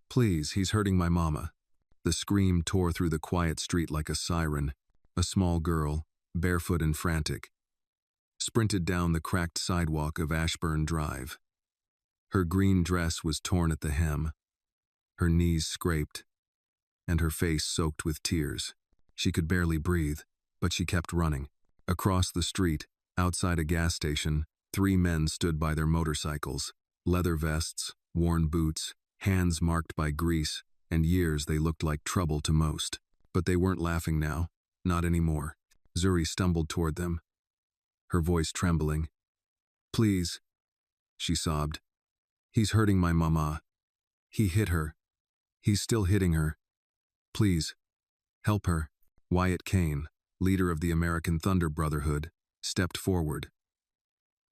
Please, he's hurting my mama." The scream tore through the quiet street like a siren. A small girl, barefoot and frantic, sprinted down the cracked sidewalk of Ashburn Drive. Her green dress was torn at the hem, her knees scraped, and her face soaked with tears. She could barely breathe, but she kept running. Across the street, outside a gas station, 3 men stood by their motorcycles. Leather vests, worn boots, hands marked by grease, and years they looked like trouble to most. But they weren't laughing now, not anymore. Zuri stumbled toward them, her voice trembling. "Please," she sobbed. "He's hurting my mama. He hit her. He's still hitting her. Please, help her." Wyatt Kane, leader of the American Thunder Brotherhood, stepped forward.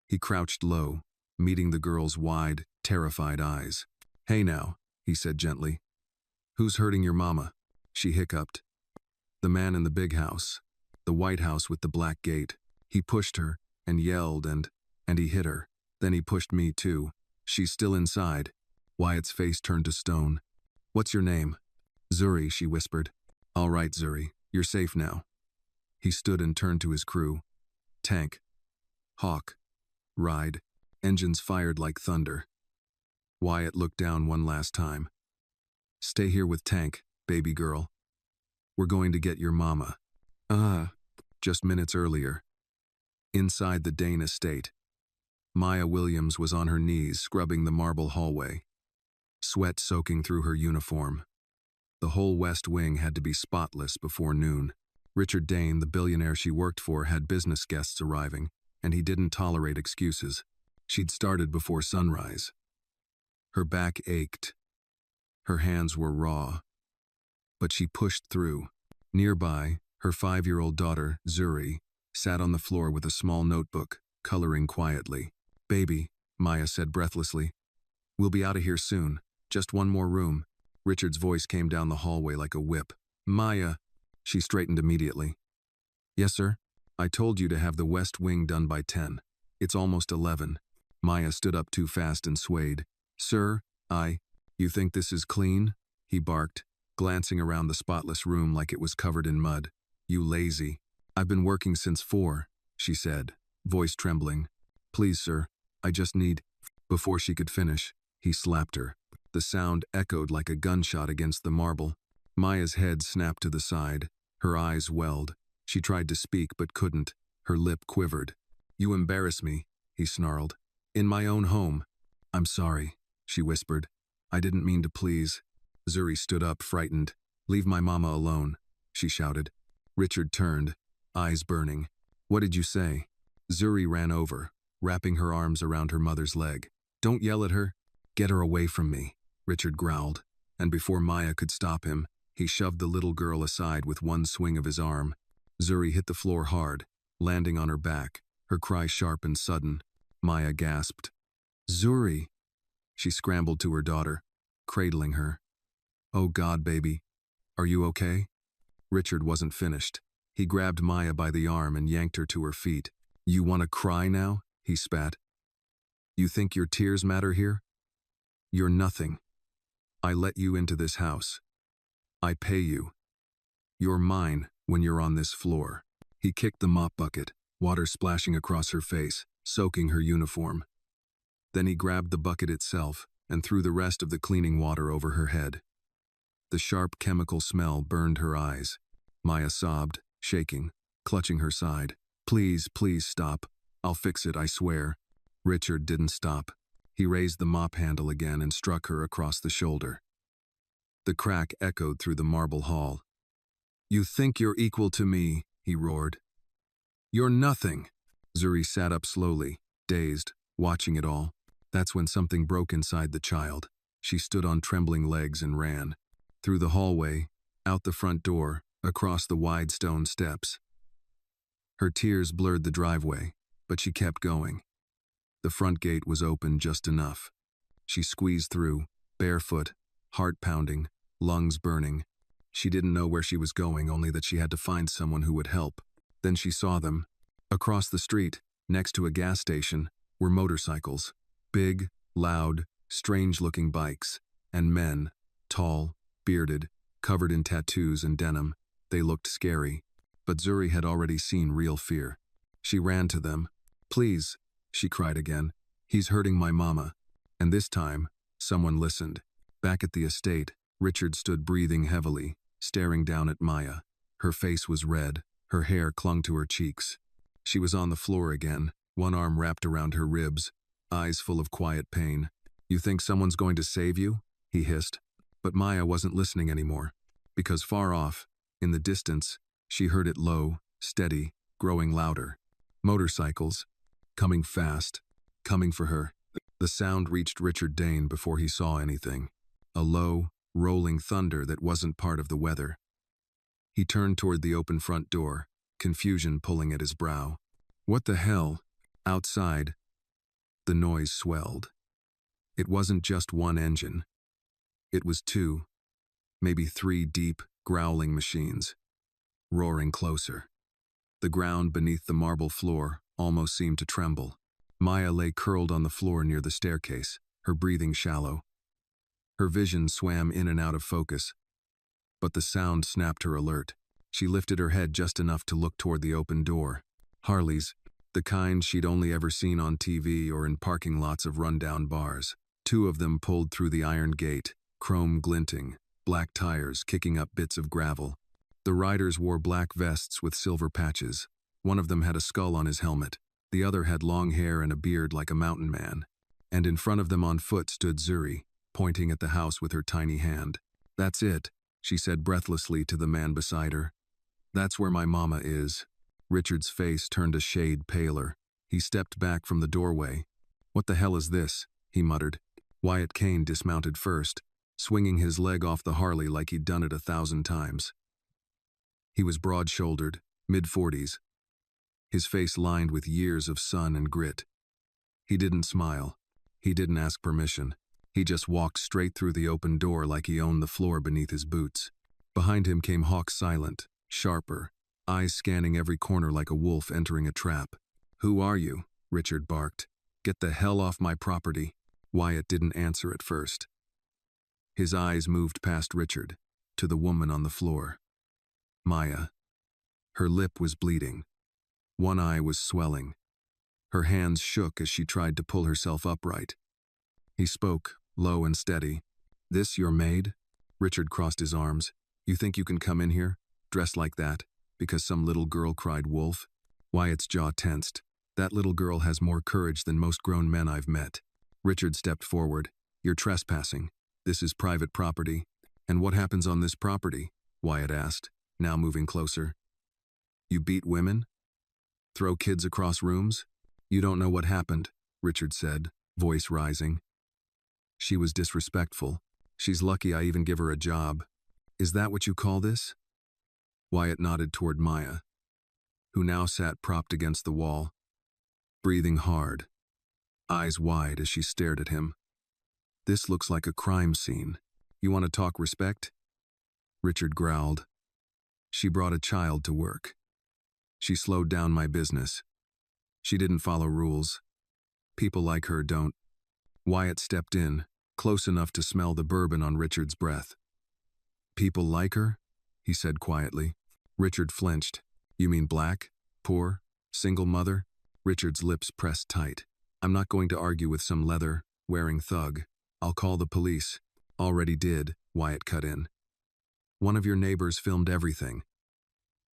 He crouched low, meeting the girl's wide, terrified eyes. "Hey now," he said gently. "Who's hurting your mama?" She hiccuped. "The man in the big house, the white house with the black gate. He pushed her and yelled and he hit her. Then he pushed me too. She's still inside." Wyatt's face turned to stone. "What's your name?" "Zuri," she whispered. "All right, Zuri, you're safe now." He stood and turned to his crew. Tank, Hawk, Ride, engines fired like thunder. Wyatt looked down one last time. "Stay here with Tank, baby girl. We're going to get your mama." Just minutes earlier. Inside the Dane estate, Maya Williams was on her knees scrubbing the marble hallway, sweat soaking through her uniform. The whole West Wing had to be spotless before noon. Richard Dane, the billionaire she worked for, had business guests arriving, and he didn't tolerate excuses. She'd started before sunrise. Her back ached. Her hands were raw. But she pushed through. Nearby, her 5-year-old daughter, Zuri, sat on the floor with a small notebook, coloring quietly. "Baby," Maya said breathlessly. "We'll be out of here soon. Just one more room." Richard's voice came down the hallway like a whip. "Maya." She straightened immediately. "Yes, sir? I told you to have the West Wing done by 10. It's almost 11. Maya stood up too fast and swayed. "Sir, you think this is clean?" he barked, glancing around the spotless room like it was covered in mud. "You lazy." "I've been working since 4, she said, voice trembling. "Please, sir, I just need—" Before she could finish, he slapped her. The sound echoed like a gunshot against the marble. Maya's head snapped to the side. Her eyes welled. She tried to speak but couldn't. Her lip quivered. "You embarrass me," he snarled. "In my own home." "I'm sorry," she whispered. "I didn't mean to please." Zuri stood up, frightened. "Leave my mama alone," she shouted. Richard turned, eyes burning. "What did you say?" Zuri ran over, wrapping her arms around her mother's leg. "Don't yell at her. Get her away from me," Richard growled, and before Maya could stop him, he shoved the little girl aside with one swing of his arm. Zuri hit the floor hard, landing on her back, her cry sharp and sudden. Maya gasped. "Zuri!" She scrambled to her daughter, cradling her. "Oh God, baby. Are you okay?" Richard wasn't finished. He grabbed Maya by the arm and yanked her to her feet. "You want to cry now?" he spat. "You think your tears matter here? You're nothing. I let you into this house. I pay you. You're mine when you're on this floor." He kicked the mop bucket, water splashing across her face, soaking her uniform. Then he grabbed the bucket itself and threw the rest of the cleaning water over her head. The sharp chemical smell burned her eyes. Maya sobbed, shaking, clutching her side. "Please, please stop. I'll fix it, I swear." Richard didn't stop. He raised the mop handle again and struck her across the shoulder. The crack echoed through the marble hall. "You think you're equal to me," he roared. "You're nothing." Zuri sat up slowly, dazed, watching it all. That's when something broke inside the child. She stood on trembling legs and ran. Through the hallway, out the front door, across the wide stone steps. Her tears blurred the driveway, but she kept going. The front gate was open just enough. She squeezed through, barefoot, heart pounding, lungs burning. She didn't know where she was going, only that she had to find someone who would help. Then she saw them. Across the street, next to a gas station, were motorcycles. Big, loud, strange-looking bikes. And men, Tall, bearded, covered in tattoos and denim, they looked scary. But Zuri had already seen real fear. She ran to them. "Please," she cried again. "He's hurting my mama." And this time, someone listened. Back at the estate, Richard stood breathing heavily, staring down at Maya. Her face was red, her hair clung to her cheeks. She was on the floor again, one arm wrapped around her ribs, eyes full of quiet pain. "You think someone's going to save you?" he hissed. But Maya wasn't listening anymore, because far off, in the distance, she heard it low, steady, growing louder. Motorcycles, coming fast, coming for her. The sound reached Richard Dane before he saw anything. A low, rolling thunder that wasn't part of the weather. He turned toward the open front door, confusion pulling at his brow. What the hell? Outside, the noise swelled. It wasn't just one engine. It was two, maybe three deep, growling machines, roaring closer. The ground beneath the marble floor almost seemed to tremble. Maya lay curled on the floor near the staircase, her breathing shallow. Her vision swam in and out of focus, but the sound snapped her alert. She lifted her head just enough to look toward the open door. Harleys, the kind she'd only ever seen on TV or in parking lots of rundown bars. Two of them pulled through the iron gate, chrome glinting, black tires kicking up bits of gravel. The riders wore black vests with silver patches. One of them had a skull on his helmet. The other had long hair and a beard like a mountain man. And in front of them on foot stood Zuri, pointing at the house with her tiny hand. "That's it," she said breathlessly to the man beside her. "That's where my mama is." Richard's face turned a shade paler. He stepped back from the doorway. "What the hell is this?" he muttered. Wyatt Kane dismounted first, swinging his leg off the Harley like he'd done it 1,000 times. He was broad-shouldered, mid-40s, his face lined with years of sun and grit. He didn't smile. He didn't ask permission. He just walked straight through the open door like he owned the floor beneath his boots. Behind him came Hawk silent, sharper, eyes scanning every corner like a wolf entering a trap. "Who are you?" Richard barked. "Get the hell off my property." Wyatt didn't answer at first. His eyes moved past Richard, to the woman on the floor. Maya. Her lip was bleeding. One eye was swelling. Her hands shook as she tried to pull herself upright. He spoke, low and steady. "This your maid?" Richard crossed his arms. "You think you can come in here, dressed like that, because some little girl cried wolf?" Wyatt's jaw tensed. "That little girl has more courage than most grown men I've met." Richard stepped forward. "You're trespassing. This is private property." "And what happens on this property?" Wyatt asked, now moving closer. "You beat women? Throw kids across rooms?" "You don't know what happened," Richard said, voice rising. "She was disrespectful. She's lucky I even give her a job. Is that what you call this?" Wyatt nodded toward Maya, who now sat propped against the wall, breathing hard, eyes wide as she stared at him. "This looks like a crime scene. You want to talk respect?" Richard growled. "She brought a child to work. She slowed down my business. She didn't follow rules. People like her don't." Wyatt stepped in, close enough to smell the bourbon on Richard's breath. "People like her?" he said quietly. Richard flinched. "You mean black, poor, single mother?" Richard's lips pressed tight. "I'm not going to argue with some leather-wearing thug. I'll call the police." "Already did," Wyatt cut in. "One of your neighbors filmed everything.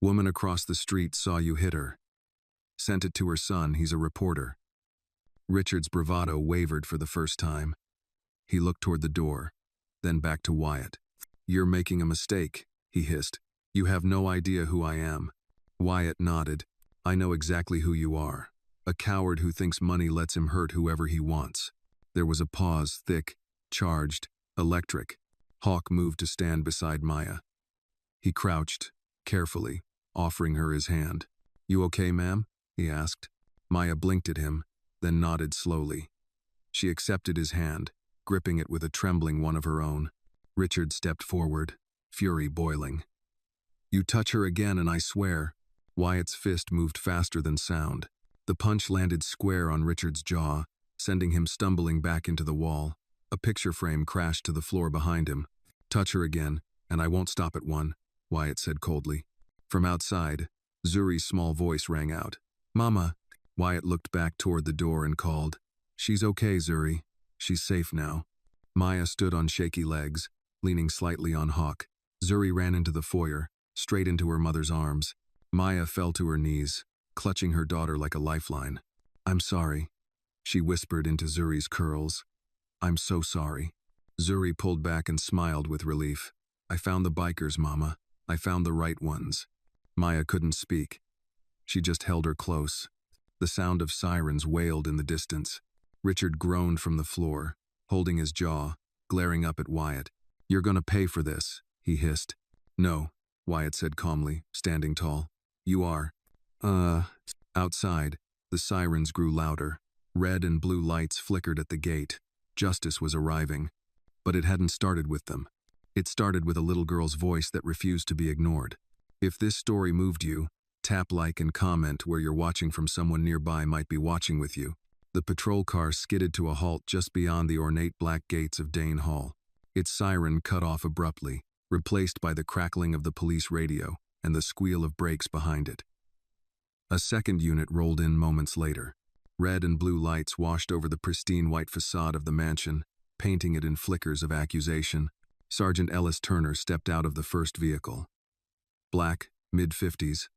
Woman across the street saw you hit her. Sent it to her son, he's a reporter." Richard's bravado wavered for the first time. He looked toward the door, then back to Wyatt. "You're making a mistake," he hissed. "You have no idea who I am." Wyatt nodded. "I know exactly who you are. A coward who thinks money lets him hurt whoever he wants." There was a pause, thick, charged, electric. Hawk moved to stand beside Maya. He crouched, carefully, offering her his hand. "You okay, ma'am?" he asked. Maya blinked at him, then nodded slowly. She accepted his hand, gripping it with a trembling one of her own. Richard stepped forward, fury boiling. "You touch her again and I swear." Wyatt's fist moved faster than sound. The punch landed square on Richard's jaw, sending him stumbling back into the wall. A picture frame crashed to the floor behind him. Touch her again, and I won't stop at one, Wyatt said coldly. From outside, Zuri's small voice rang out. Mama! Wyatt looked back toward the door and called. She's okay, Zuri. She's safe now. Maya stood on shaky legs, leaning slightly on Hawk. Zuri ran into the foyer, straight into her mother's arms. Maya fell to her knees, clutching her daughter like a lifeline. I'm sorry, she whispered into Zuri's curls. I'm so sorry. Zuri pulled back and smiled with relief. I found the bikers, Mama. I found the right ones. Maya couldn't speak. She just held her close. The sound of sirens wailed in the distance. Richard groaned from the floor, holding his jaw, glaring up at Wyatt. You're gonna pay for this, he hissed. No, Wyatt said calmly, standing tall. You are. Outside, the sirens grew louder. Red and blue lights flickered at the gate. Justice was arriving. But it hadn't started with them. It started with a little girl's voice that refused to be ignored. If this story moved you, tap like and comment where you're watching from. Someone nearby might be watching with you. The patrol car skidded to a halt just beyond the ornate black gates of Dane Hall. Its siren cut off abruptly, replaced by the crackling of the police radio and the squeal of brakes behind it. A second unit rolled in moments later. Red and blue lights washed over the pristine white facade of the mansion, painting it in flickers of accusation. Sergeant Ellis Turner stepped out of the first vehicle. Black, mid-50s,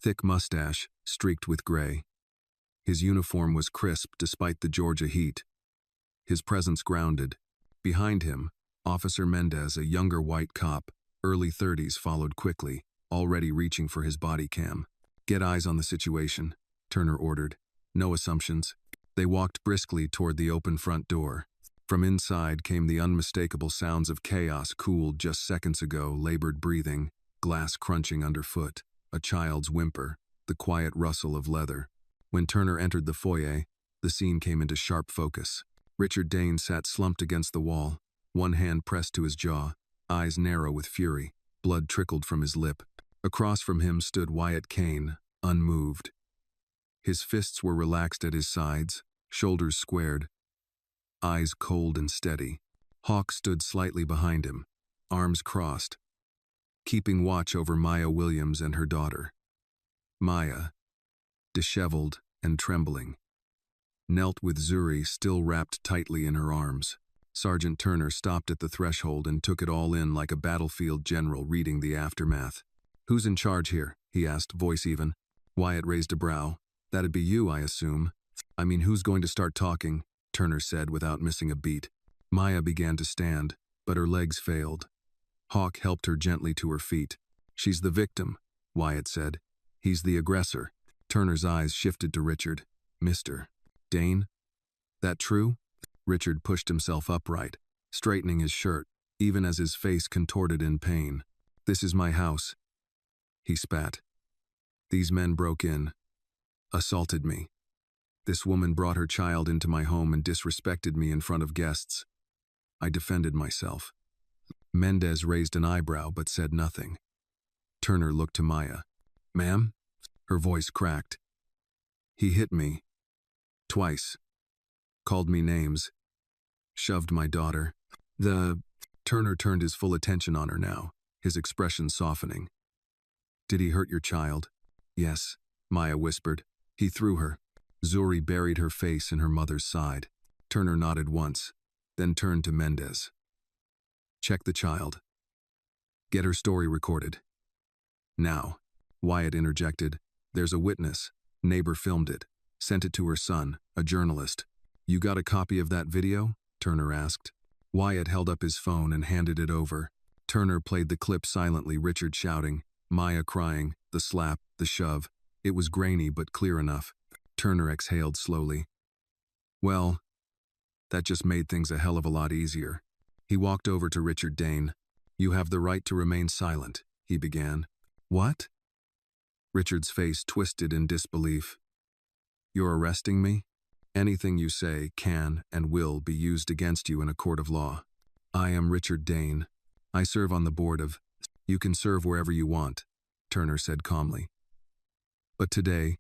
thick mustache streaked with gray. His uniform was crisp despite the Georgia heat. His presence grounded. Behind him, Officer Mendez, a younger white cop, early 30s, followed quickly, already reaching for his body cam. Get eyes on the situation, Turner ordered. No assumptions. They walked briskly toward the open front door. From inside came the unmistakable sounds of chaos cooled just seconds ago, labored breathing, glass crunching underfoot, a child's whimper, the quiet rustle of leather. When Turner entered the foyer, the scene came into sharp focus. Richard Dane sat slumped against the wall, one hand pressed to his jaw, eyes narrow with fury. Blood trickled from his lip. Across from him stood Wyatt Kane, unmoved. His fists were relaxed at his sides, shoulders squared, eyes cold and steady. Hawk stood slightly behind him, arms crossed, keeping watch over Maya Williams and her daughter. Maya, disheveled and trembling, knelt with Zuri still wrapped tightly in her arms. Sergeant Turner stopped at the threshold and took it all in like a battlefield general reading the aftermath. Who's in charge here? He asked, voice even. Wyatt raised a brow. That'd be you, I assume. I mean, who's going to start talking? Turner said without missing a beat. Maya began to stand, but her legs failed. Hawk helped her gently to her feet. She's the victim, Wyatt said. He's the aggressor. Turner's eyes shifted to Richard. Mr. Dane? That true? Richard pushed himself upright, straightening his shirt, even as his face contorted in pain. This is my house. He spat. These men broke in, assaulted me. This woman brought her child into my home and disrespected me in front of guests. I defended myself. Mendez raised an eyebrow but said nothing. Turner looked to Maya. Ma'am? Her voice cracked. He hit me. Twice. Called me names. Shoved my daughter. Turner turned his full attention on her now, his expression softening. Did he hurt your child? Yes, Maya whispered. He threw her. Zuri buried her face in her mother's side. Turner nodded once, then turned to Mendez. Check the child. Get her story recorded. Now, Wyatt interjected. There's a witness. Neighbor filmed it. Sent it to her son, a journalist. You got a copy of that video? Turner asked. Wyatt held up his phone and handed it over. Turner played the clip silently, Richard shouting, Maya crying, the slap, the shove. It was grainy but clear enough. Turner exhaled slowly. Well, that just made things a hell of a lot easier. He walked over to Richard Dane. You have the right to remain silent, he began. What? Richard's face twisted in disbelief. You're arresting me? Anything you say can and will be used against you in a court of law. I am Richard Dane. I serve on the board of... You can serve wherever you want, Turner said calmly. But today,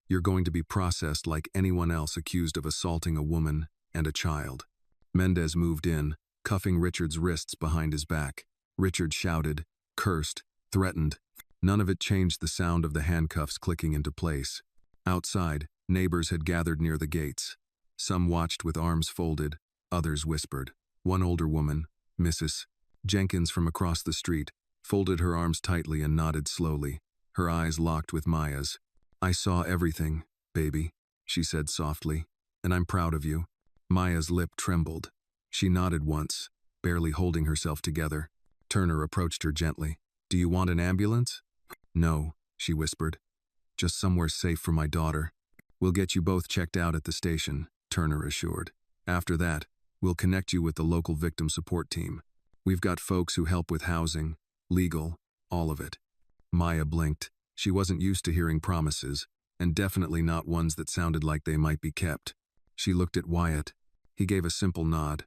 you're going to be processed like anyone else accused of assaulting a woman and a child. Mendez moved in, cuffing Richard's wrists behind his back. Richard shouted, cursed, threatened. None of it changed the sound of the handcuffs clicking into place. Outside, neighbors had gathered near the gates. Some watched with arms folded, others whispered. One older woman, Mrs. Jenkins from across the street, folded her arms tightly and nodded slowly, her eyes locked with Maya's. "I saw everything, baby," she said softly, "and I'm proud of you." Maya's lip trembled. She nodded once, barely holding herself together. Turner approached her gently. "Do you want an ambulance?" "No," she whispered. "Just somewhere safe for my daughter." "We'll get you both checked out at the station," Turner assured. "After that, we'll connect you with the local victim support team. We've got folks who help with housing, legal, all of it." Maya blinked. She wasn't used to hearing promises, and definitely not ones that sounded like they might be kept. She looked at Wyatt. He gave a simple nod.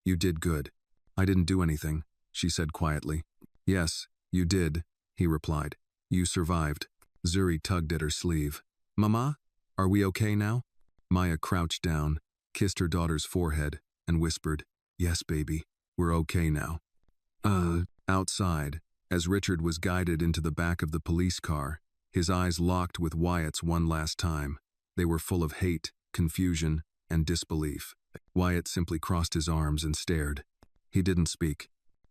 "You did good. I didn't do anything," she said quietly. "Yes, you did," he replied. "You survived." Zuri tugged at her sleeve. "Mama, are we okay now?" Maya crouched down, kissed her daughter's forehead, and whispered, "Yes, baby, we're okay now." Outside, as Richard was guided into the back of the police car, his eyes locked with Wyatt's one last time. They were full of hate, confusion, and disbelief. Wyatt simply crossed his arms and stared. He didn't speak.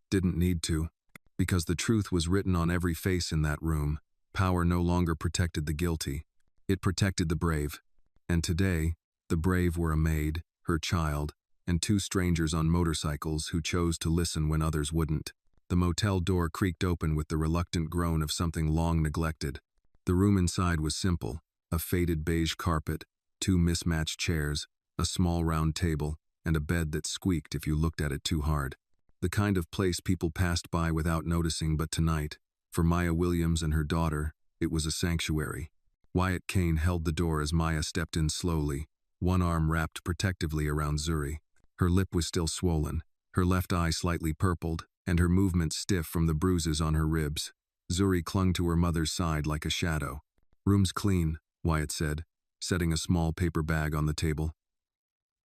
Didn't need to. Because the truth was written on every face in that room. Power no longer protected the guilty. It protected the brave. And today, the brave were a maid, her child, and two strangers on motorcycles who chose to listen when others wouldn't. The motel door creaked open with the reluctant groan of something long neglected. The room inside was simple: a faded beige carpet, two mismatched chairs, a small round table, and a bed that squeaked if you looked at it too hard. The kind of place people passed by without noticing, but tonight, for Maya Williams and her daughter, it was a sanctuary. Wyatt Kane held the door as Maya stepped in slowly, one arm wrapped protectively around Zuri. Her lip was still swollen, her left eye slightly purpled, and her movements stiff from the bruises on her ribs. Zuri clung to her mother's side like a shadow. "Room's clean," Wyatt said, setting a small paper bag on the table.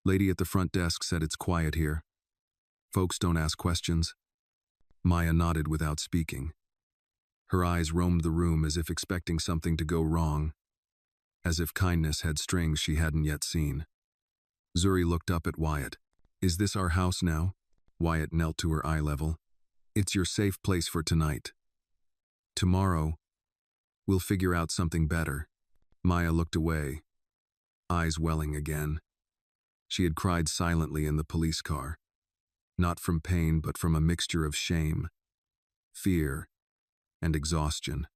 "Lady at the front desk said it's quiet here. Folks don't ask questions." Maya nodded without speaking. Her eyes roamed the room as if expecting something to go wrong, as if kindness had strings she hadn't yet seen. Zuri looked up at Wyatt. "Is this our house now?" Wyatt knelt to her eye level. "It's your safe place for tonight. Tomorrow, we'll figure out something better." Maya looked away, eyes welling again. She had cried silently in the police car. Not from pain, but from a mixture of shame, fear, and exhaustion.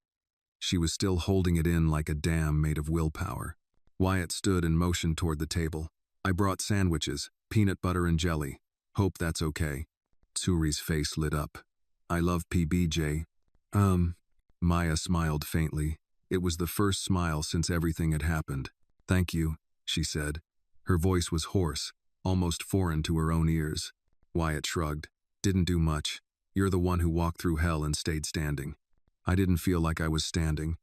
She was still holding it in like a dam made of willpower. Wyatt stood and motioned toward the table. "I brought sandwiches, peanut butter and jelly. Hope that's okay." Zuri's face lit up. "I love PBJ. Maya smiled faintly. It was the first smile since everything had happened. "Thank you," she said. Her voice was hoarse, almost foreign to her own ears. Wyatt shrugged. "Didn't do much. You're the one who walked through hell and stayed standing." "I didn't feel like I was standing."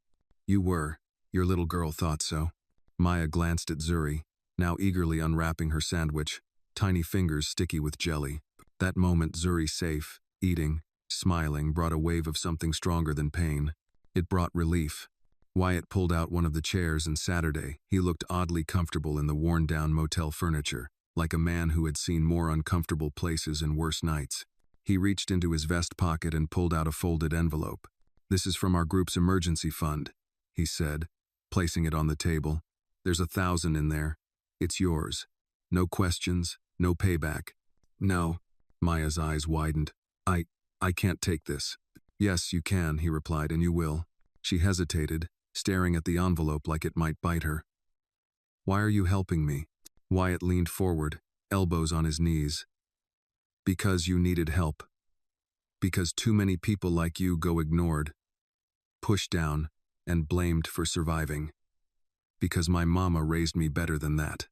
"You were. Your little girl thought so." Maya glanced at Zuri, now eagerly unwrapping her sandwich, tiny fingers sticky with jelly. That moment, Zuri safe, eating, smiling, brought a wave of something stronger than pain. It brought relief. Wyatt pulled out one of the chairs, and Saturday, he looked oddly comfortable in the worn-down motel furniture, like a man who had seen more uncomfortable places and worse nights. He reached into his vest pocket and pulled out a folded envelope. "This is from our group's emergency fund," he said, placing it on the table. "There's 1,000 in there. It's yours. No questions, no payback." "No." Maya's eyes widened. I can't take this." "Yes, you can," he replied, "and you will." She hesitated, staring at the envelope like it might bite her. "Why are you helping me?" Wyatt leaned forward, elbows on his knees. "Because you needed help. Because too many people like you go ignored, pushed down, and blamed for surviving. Because my mama raised me better than that."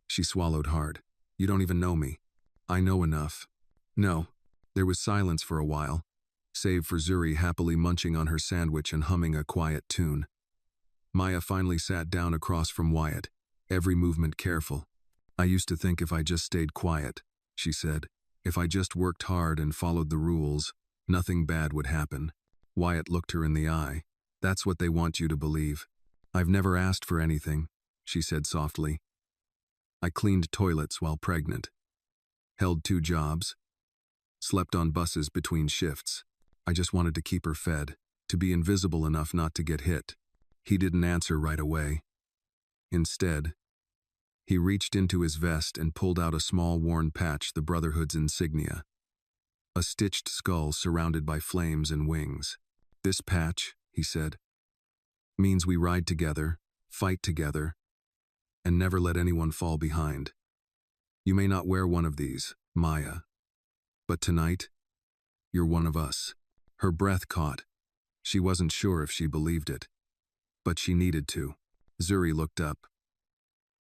She swallowed hard. "You don't even know me." "I know enough." "No." There was silence for a while, save for Zuri happily munching on her sandwich and humming a quiet tune. Maya finally sat down across from Wyatt, every movement careful. "I used to think if I just stayed quiet," she said. If I just worked hard and followed the rules, nothing bad would happen. Wyatt looked her in the eye. That's what they want you to believe. I've never asked for anything, she said softly. I cleaned toilets while pregnant. Held 2 jobs. Slept on buses between shifts. I just wanted to keep her fed, to be invisible enough not to get hit. He didn't answer right away. Instead, he reached into his vest and pulled out a small worn patch, the Brotherhood's insignia. A stitched skull surrounded by flames and wings. This patch, he said, means we ride together, fight together, and never let anyone fall behind. You may not wear one of these, Maya, but tonight, you're one of us. Her breath caught. She wasn't sure if she believed it, but she needed to. Zuri looked up.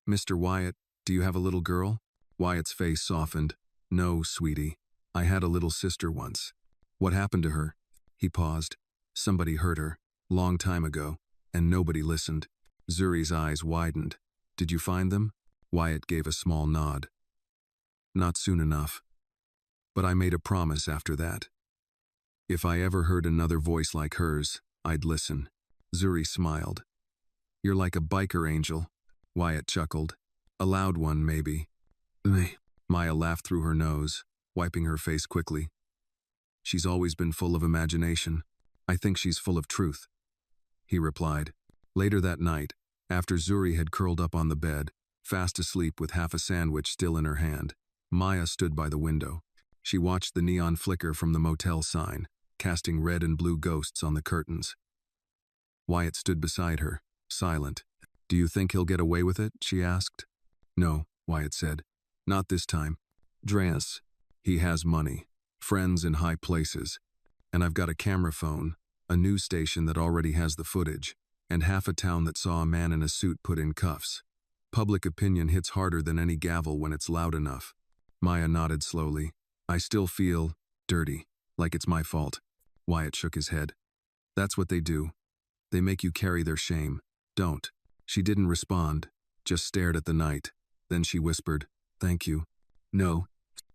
Mr. Wyatt, do you have a little girl? Wyatt's face softened. No, sweetie. I had a little sister once. What happened to her? He paused. Somebody hurt her, long time ago, and nobody listened. Zuri's eyes widened. Did you find them? Wyatt gave a small nod. Not soon enough. But I made a promise after that. If I ever heard another voice like hers, I'd listen. Zuri smiled. You're like a biker angel, Wyatt chuckled. A loud one, maybe. Maya laughed through her nose, wiping her face quickly. She's always been full of imagination. I think she's full of truth, he replied. Later that night, after Zuri had curled up on the bed, fast asleep with half a sandwich still in her hand, Maya stood by the window. She watched the neon flicker from the motel sign, casting red and blue ghosts on the curtains. Wyatt stood beside her, silent. Do you think he'll get away with it? She asked. No, Wyatt said. Not this time. Dras. He has money, friends in high places, and I've got a camera phone, a news station that already has the footage, and half a town that saw a man in a suit put in cuffs. Public opinion hits harder than any gavel when it's loud enough. Maya nodded slowly. I still feel dirty, like it's my fault. Wyatt shook his head. That's what they do. They make you carry their shame. Don't. She didn't respond, just stared at the night. Then she whispered, Thank you. No,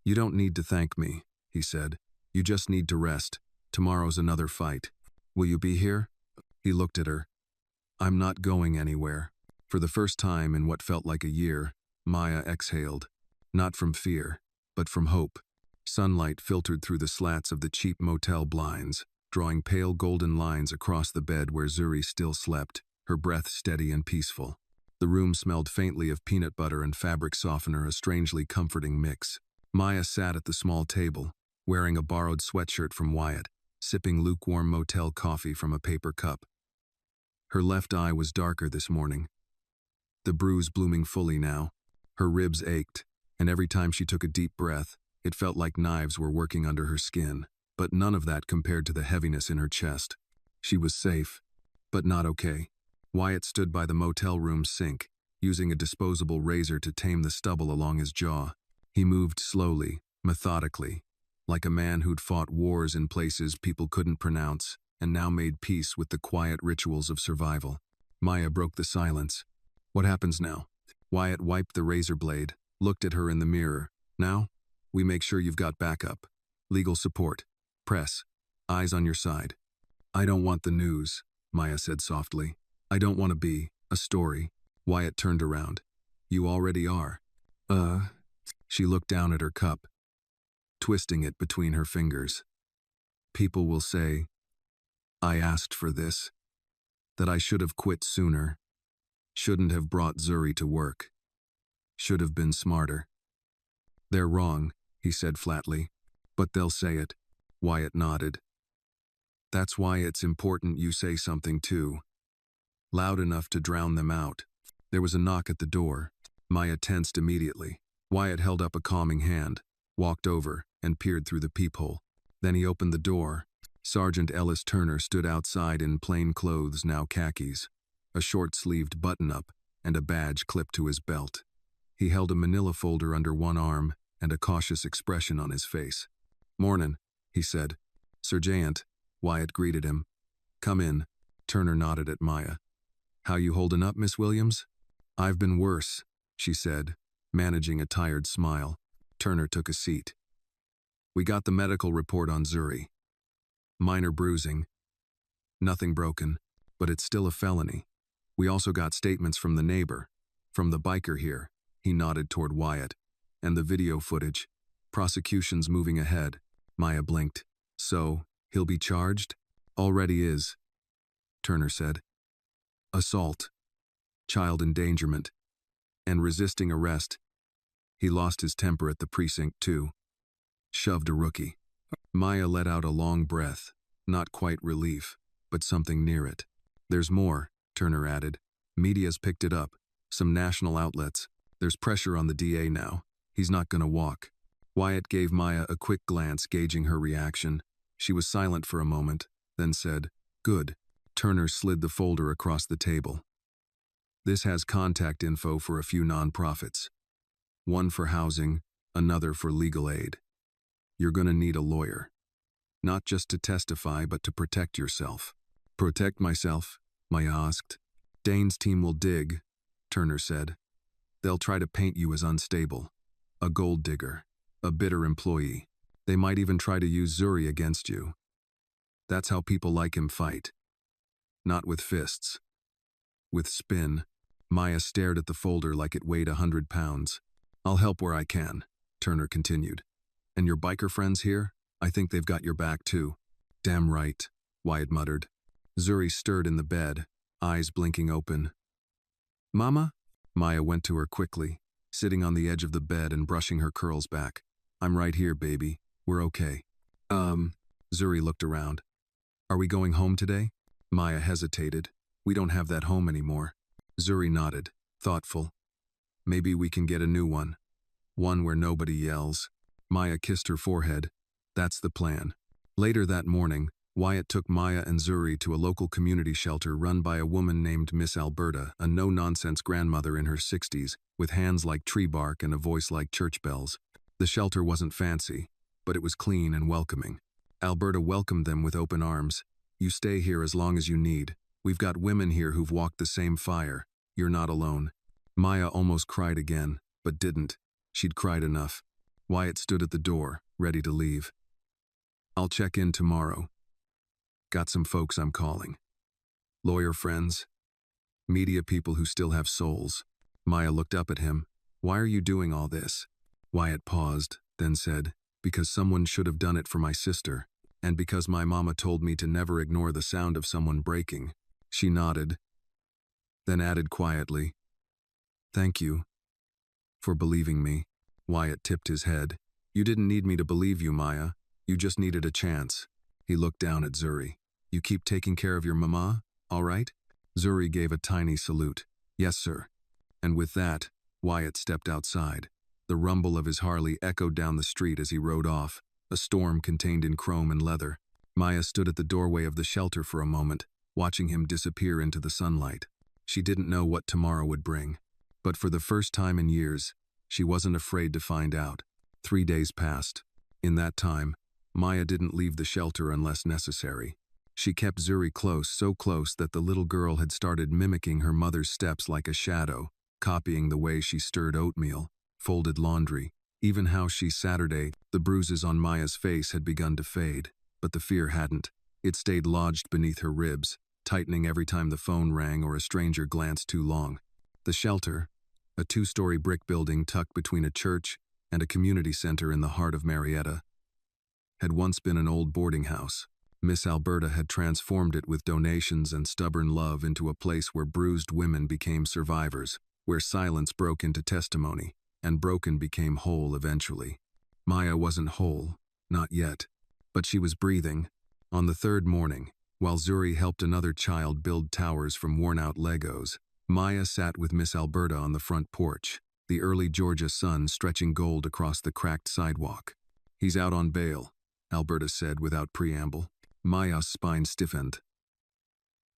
you don't need to thank me, he said. You just need to rest. Tomorrow's another fight. Will you be here? He looked at her. I'm not going anywhere. For the first time in what felt like a year, Maya exhaled. Not from fear, but from hope. Sunlight filtered through the slats of the cheap motel blinds, drawing pale golden lines across the bed where Zuri still slept, her breath steady and peaceful. The room smelled faintly of peanut butter and fabric softener, a strangely comforting mix. Maya sat at the small table, wearing a borrowed sweatshirt from Wyatt, sipping lukewarm motel coffee from a paper cup. Her left eye was darker this morning, the bruise blooming fully now. Her ribs ached, and every time she took a deep breath, it felt like knives were working under her skin, but none of that compared to the heaviness in her chest. She was safe, but not okay. Wyatt stood by the motel room's sink, using a disposable razor to tame the stubble along his jaw. He moved slowly, methodically, like a man who'd fought wars in places people couldn't pronounce, and now made peace with the quiet rituals of survival. Maya broke the silence. What happens now? Wyatt wiped the razor blade, looked at her in the mirror. Now, we make sure you've got backup. Legal support. Press. Eyes on your side. I don't want the news, Maya said softly. I don't want to be a story. Wyatt turned around. You already are. She looked down at her cup, twisting it between her fingers. People will say, I asked for this, that I should have quit sooner, shouldn't have brought Zuri to work, should have been smarter. They're wrong, he said flatly, but they'll say it. Wyatt nodded. That's why it's important you say something too, loud enough to drown them out. There was a knock at the door. Maya tensed immediately. Wyatt held up a calming hand, walked over, and peered through the peephole. Then he opened the door. Sergeant Ellis Turner stood outside in plain clothes, now khakis, a short-sleeved button-up, and a badge clipped to his belt. He held a manila folder under one arm and a cautious expression on his face. Mornin', he said. Sergeant, Wyatt greeted him. Come in. Turner nodded at Maya. How you holding up, Miss Williams? I've been worse, she said, managing a tired smile. Turner took a seat. We got the medical report on Zuri. Minor bruising. Nothing broken, but it's still a felony. We also got statements from the neighbor, from the biker here. He nodded toward Wyatt. And the video footage. Prosecution's moving ahead. Maya blinked. So, he'll be charged? Already is, Turner said. Assault, child endangerment, and resisting arrest. He lost his temper at the precinct, too. Shoved a rookie. Maya let out a long breath, not quite relief, but something near it. There's more, Turner added. Media's picked it up, some national outlets. There's pressure on the DA now. He's not gonna walk. Wyatt gave Maya a quick glance, gauging her reaction. She was silent for a moment, then said, Good. Turner slid the folder across the table. This has contact info for a few nonprofits. One for housing, another for legal aid. You're gonna need a lawyer. Not just to testify, but to protect yourself. Protect myself? Maya asked. Dane's team will dig, Turner said. They'll try to paint you as unstable. A gold digger. A bitter employee. They might even try to use Zuri against you. That's how people like him fight. Not with fists. With spin. Maya stared at the folder like it weighed 100 pounds. I'll help where I can, Turner continued. And your biker friends here? I think they've got your back too. Damn right, Wyatt muttered. Zuri stirred in the bed, eyes blinking open. Mama? Maya went to her quickly, sitting on the edge of the bed and brushing her curls back. I'm right here, baby. We're okay. Zuri looked around. Are we going home today? Maya hesitated. We don't have that home anymore. Zuri nodded, thoughtful. Maybe we can get a new one. One where nobody yells. Maya kissed her forehead. That's the plan. Later that morning, Wyatt took Maya and Zuri to a local community shelter run by a woman named Miss Alberta, a no-nonsense grandmother in her 60s, with hands like tree bark and a voice like church bells. The shelter wasn't fancy, but it was clean and welcoming. Alberta welcomed them with open arms. You stay here as long as you need. We've got women here who've walked the same fire. You're not alone. Maya almost cried again, but didn't. She'd cried enough. Wyatt stood at the door, ready to leave. I'll check in tomorrow. Got some folks I'm calling. Lawyer friends. Media people who still have souls. Maya looked up at him. Why are you doing all this? Wyatt paused, then said, because someone should have done it for my sister, and because my mama told me to never ignore the sound of someone breaking. She nodded, then added quietly, Thank you for believing me. Wyatt tipped his head. You didn't need me to believe you, Maya. You just needed a chance. He looked down at Zuri. You keep taking care of your mama, all right? Zuri gave a tiny salute. Yes, sir. And with that, Wyatt stepped outside. The rumble of his Harley echoed down the street as he rode off, a storm contained in chrome and leather. Maya stood at the doorway of the shelter for a moment, watching him disappear into the sunlight. She didn't know what tomorrow would bring. But for the first time in years, she wasn't afraid to find out. 3 days passed. In that time, Maya didn't leave the shelter unless necessary. She kept Zuri close, so close that the little girl had started mimicking her mother's steps like a shadow, copying the way she stirred oatmeal, folded laundry, even how she Saturday. The bruises on Maya's face had begun to fade, but the fear hadn't. It stayed lodged beneath her ribs, tightening every time the phone rang or a stranger glanced too long. The shelter, a 2-story brick building tucked between a church and a community center in the heart of Marietta, had once been an old boarding house. Miss Alberta had transformed it with donations and stubborn love into a place where bruised women became survivors, where silence broke into testimony, and broken became whole eventually. Maya wasn't whole, not yet, but she was breathing. On the 3rd morning, while Zuri helped another child build towers from worn-out Legos, Maya sat with Miss Alberta on the front porch, the early Georgia sun stretching gold across the cracked sidewalk. He's out on bail, Alberta said without preamble. Maya's spine stiffened.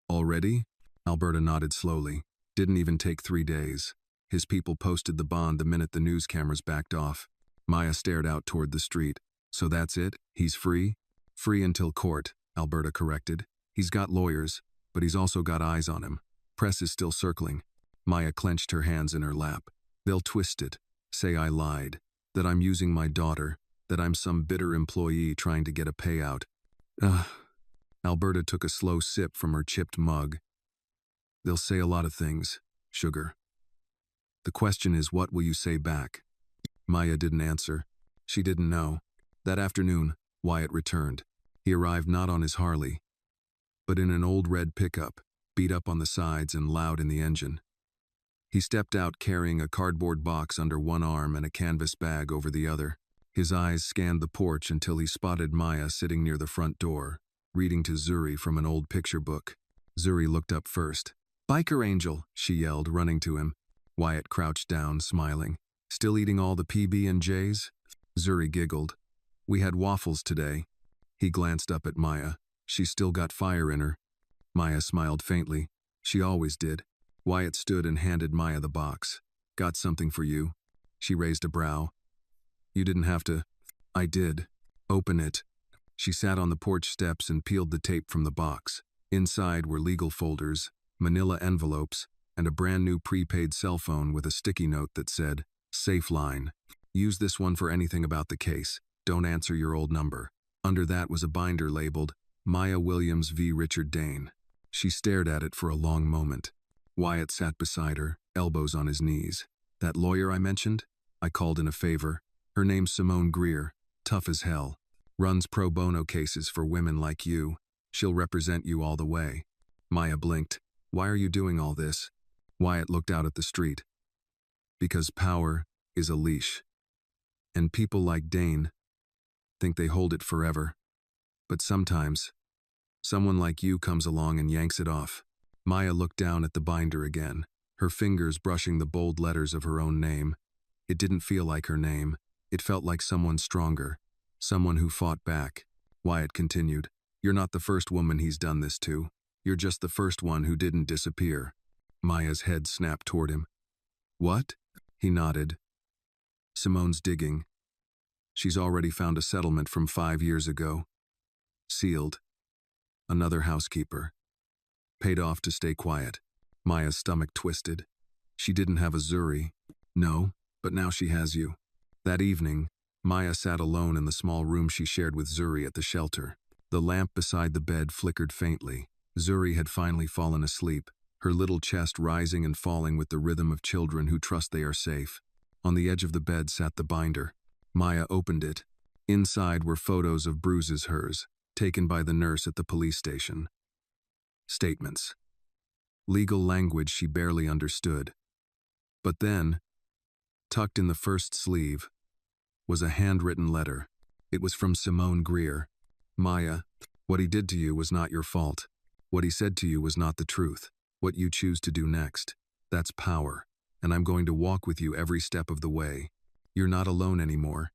Already? Alberta nodded slowly. Didn't even take 3 days. His people posted the bond the minute the news cameras backed off. Maya stared out toward the street. So that's it? He's free? Free until court, Alberta corrected. He's got lawyers, but he's also got eyes on him. Press is still circling. Maya clenched her hands in her lap. They'll twist it. Say I lied. that I'm using my daughter, that I'm some bitter employee trying to get a payout. Ugh. Alberta took a slow sip from her chipped mug. They'll say a lot of things, sugar. The question is, what will you say back? Maya didn't answer. She didn't know. That afternoon, Wyatt returned. He arrived not on his Harley, but in an old red pickup, beat up on the sides and loud in the engine. He stepped out carrying a cardboard box under one arm and a canvas bag over the other. His eyes scanned the porch until he spotted Maya sitting near the front door, reading to Zuri from an old picture book. Zuri looked up first. "Biker Angel," she yelled, running to him. Wyatt crouched down, smiling. "Still eating all the PB&Js?" Zuri giggled. "We had waffles today." He glanced up at Maya. "She's still got fire in her." Maya smiled faintly. "She always did." Wyatt stood and handed Maya the box. "Got something for you." She raised a brow. "You didn't have to." "I did. Open it." She sat on the porch steps and peeled the tape from the box. Inside were legal folders, manila envelopes, and a brand new prepaid cell phone with a sticky note that said, "Safe line. Use this one for anything about the case. Don't answer your old number." Under that was a binder labeled, "Maya Williams v. Richard Dane." She stared at it for a long moment. Wyatt sat beside her, elbows on his knees. "That lawyer I mentioned? I called in a favor. Her name's Simone Greer, tough as hell. Runs pro bono cases for women like you. She'll represent you all the way." Maya blinked. "Why are you doing all this?" Wyatt looked out at the street. "Because power is a leash. And people like Dane think they hold it forever. But sometimes, someone like you comes along and yanks it off." Maya looked down at the binder again, her fingers brushing the bold letters of her own name. It didn't feel like her name. It felt like someone stronger, someone who fought back. Wyatt continued, "You're not the first woman he's done this to. You're just the first one who didn't disappear." Maya's head snapped toward him. "What?" He nodded. "Simone's digging. She's already found a settlement from 5 years ago. Sealed. Another housekeeper. Paid off to stay quiet." Maya's stomach twisted. She didn't have a Zuri. No, but now she has you. That evening, Maya sat alone in the small room she shared with Zuri at the shelter. The lamp beside the bed flickered faintly. Zuri had finally fallen asleep, her little chest rising and falling with the rhythm of children who trust they are safe. On the edge of the bed sat the binder. Maya opened it. Inside were photos of bruises hers, taken by the nurse at the police station. Statements. Legal language she barely understood. But then, tucked in the first sleeve, was a handwritten letter. It was from Simone Greer. "Maya, what he did to you was not your fault. What he said to you was not the truth. What you choose to do next, that's power. And I'm going to walk with you every step of the way. You're not alone anymore.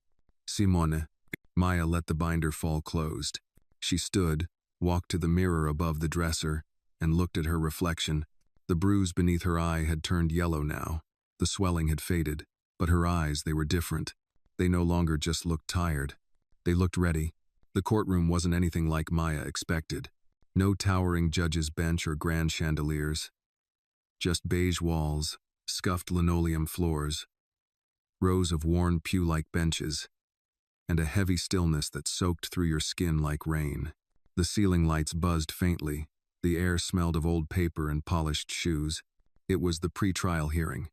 Simone." Maya let the binder fall closed. She stood, walked to the mirror above the dresser, and looked at her reflection. The bruise beneath her eye had turned yellow now. The swelling had faded, but her eyes, they were different. They no longer just looked tired. They looked ready. The courtroom wasn't anything like Maya expected. No towering judge's bench or grand chandeliers. Just beige walls, scuffed linoleum floors, rows of worn pew-like benches, and a heavy stillness that soaked through your skin like rain. The ceiling lights buzzed faintly. The air smelled of old paper and polished shoes. It was the pre-trial hearing.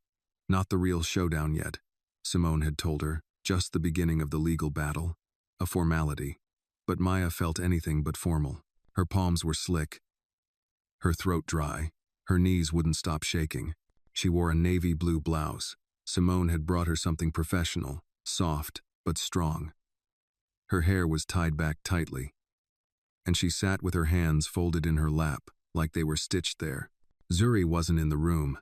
Not the real showdown yet, Simone had told her, just the beginning of the legal battle. A formality. But Maya felt anything but formal. Her palms were slick, her throat dry, her knees wouldn't stop shaking. She wore a navy blue blouse. Simone had brought her something professional, soft, but strong. Her hair was tied back tightly, and she sat with her hands folded in her lap, like they were stitched there. Zuri wasn't in the room.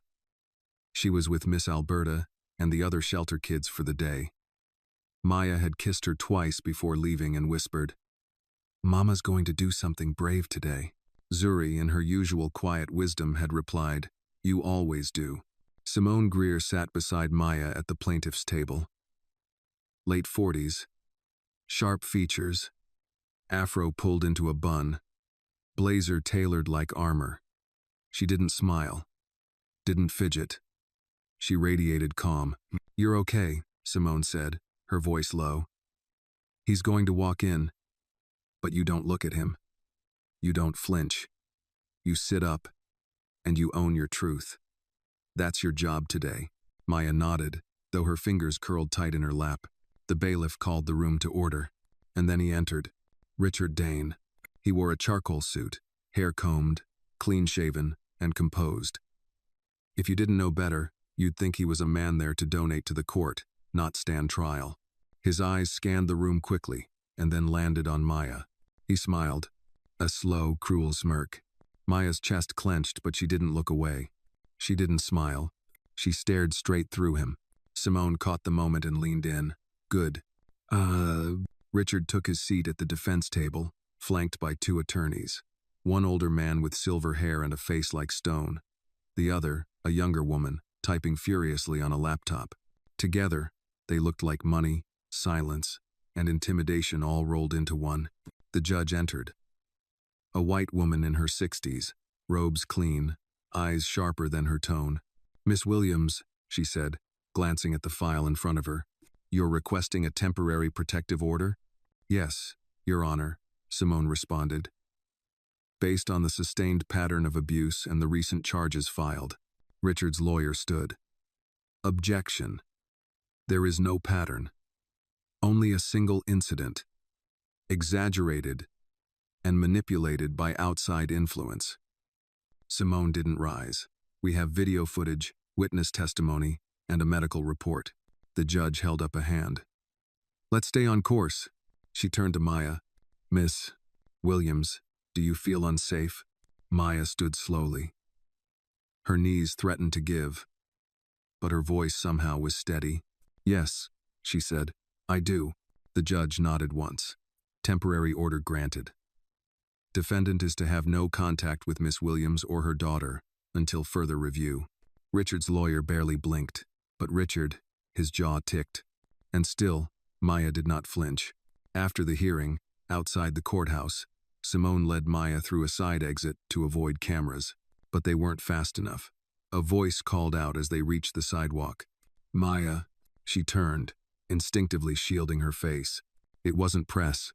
She was with Miss Alberta and the other shelter kids for the day. Maya had kissed her twice before leaving and whispered, "Mama's going to do something brave today." Zuri, in her usual quiet wisdom, had replied, "You always do." Simone Greer sat beside Maya at the plaintiff's table. Late 40s. Sharp features. Afro pulled into a bun. Blazer tailored like armor. She didn't smile. Didn't fidget. She radiated calm. "You're okay," Simone said. her voice low. He's going to walk in, but you don't look at him. You don't flinch. You sit up, and you own your truth. That's your job today. Maya nodded, though her fingers curled tight in her lap. The bailiff called the room to order, and then he entered. Richard Dane. He wore a charcoal suit, hair combed, clean-shaven, and composed. If you didn't know better, you'd think he was a man there to donate to the court, not stand trial. His eyes scanned the room quickly, and then landed on Maya. He smiled, a slow, cruel smirk. Maya's chest clenched, but she didn't look away. She didn't smile. She stared straight through him. Simone caught the moment and leaned in. Good. Richard took his seat at the defense table, flanked by two attorneys. One older man with silver hair and a face like stone. The other, a younger woman, typing furiously on a laptop. Together, they looked like money, silence, and intimidation all rolled into one. The judge entered. A white woman in her 60s, robes clean, eyes sharper than her tone. "Miss Williams," she said, glancing at the file in front of her, "you're requesting a temporary protective order?" "Yes, Your Honor," Simone responded. Based on the sustained pattern of abuse and the recent charges filed, Richard's lawyer stood. Objection. There is no pattern. Only a single incident. Exaggerated and manipulated by outside influence. Simone didn't rise. "We have video footage, witness testimony, and a medical report." The judge held up a hand. "Let's stay on course." She turned to Maya. "Miss Williams, do you feel unsafe?" Maya stood slowly. Her knees threatened to give, but her voice somehow was steady. "Yes," she said, "I do." The judge nodded once. Temporary order granted. Defendant is to have no contact with Miss Williams or her daughter until further review. Richard's lawyer barely blinked, but Richard, his jaw ticked. And still, Maya did not flinch. After the hearing, outside the courthouse, Simone led Maya through a side exit to avoid cameras. But they weren't fast enough. A voice called out as they reached the sidewalk. "Maya." She turned, instinctively shielding her face. It wasn't press.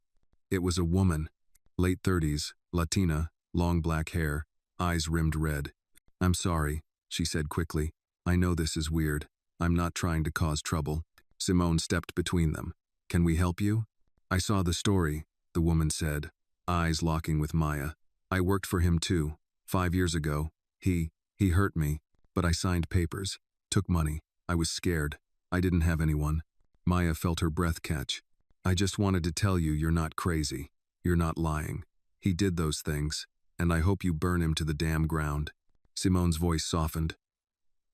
It was a woman. Late 30s, Latina, long black hair, eyes rimmed red. "I'm sorry," she said quickly. "I know this is weird. I'm not trying to cause trouble." Simone stepped between them. "Can we help you?" "I saw the story," the woman said, eyes locking with Maya. "I worked for him too, 5 years ago. He hurt me, but I signed papers, took money. I was scared. I didn't have anyone." Maya felt her breath catch. "I just wanted to tell you you're not crazy. You're not lying. He did those things, and I hope you burn him to the damn ground." Simone's voice softened.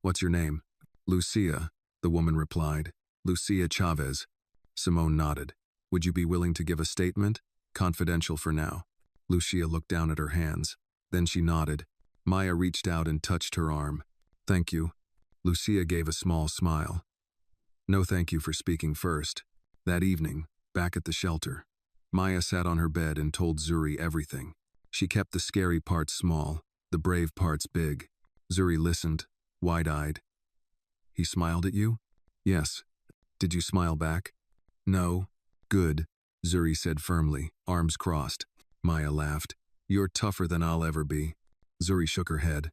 "What's your name?" "Lucia," the woman replied. "Lucia Chavez." Simone nodded. "Would you be willing to give a statement? Confidential for now." Lucia looked down at her hands. Then she nodded. Maya reached out and touched her arm. "Thank you." Lucia gave a small smile. "No, thank you for speaking first." That evening, back at the shelter, Maya sat on her bed and told Zuri everything. She kept the scary parts small, the brave parts big. Zuri listened, wide-eyed. "He smiled at you?" "Yes." "Did you smile back?" "No." "Good," Zuri said firmly, arms crossed. Maya laughed. "You're tougher than I'll ever be." Zuri shook her head.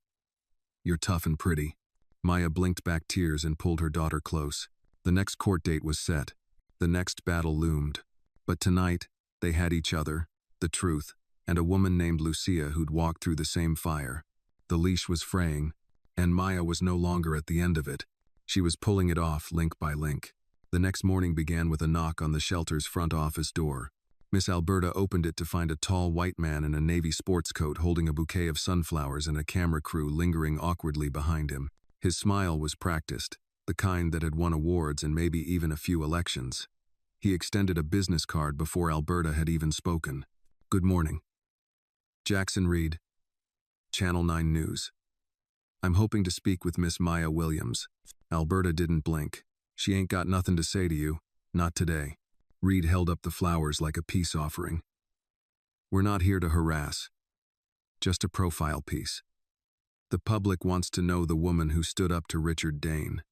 "You're tough and pretty." Maya blinked back tears and pulled her daughter close. The next court date was set. The next battle loomed. But tonight, they had each other, the truth, and a woman named Lucia who'd walked through the same fire. The leash was fraying, and Maya was no longer at the end of it. She was pulling it off link by link. The next morning began with a knock on the shelter's front office door. Miss Alberta opened it to find a tall white man in a navy sports coat holding a bouquet of sunflowers and a camera crew lingering awkwardly behind him. His smile was practiced, the kind that had won awards and maybe even a few elections. He extended a business card before Alberta had even spoken. "Good morning. Jackson Reed, Channel 9 News. I'm hoping to speak with Miss Maya Williams." Alberta didn't blink. "She ain't got nothing to say to you. Not today." Reed held up the flowers like a peace offering. "We're not here to harass. Just a profile piece. The public wants to know the woman who stood up to Richard Dane.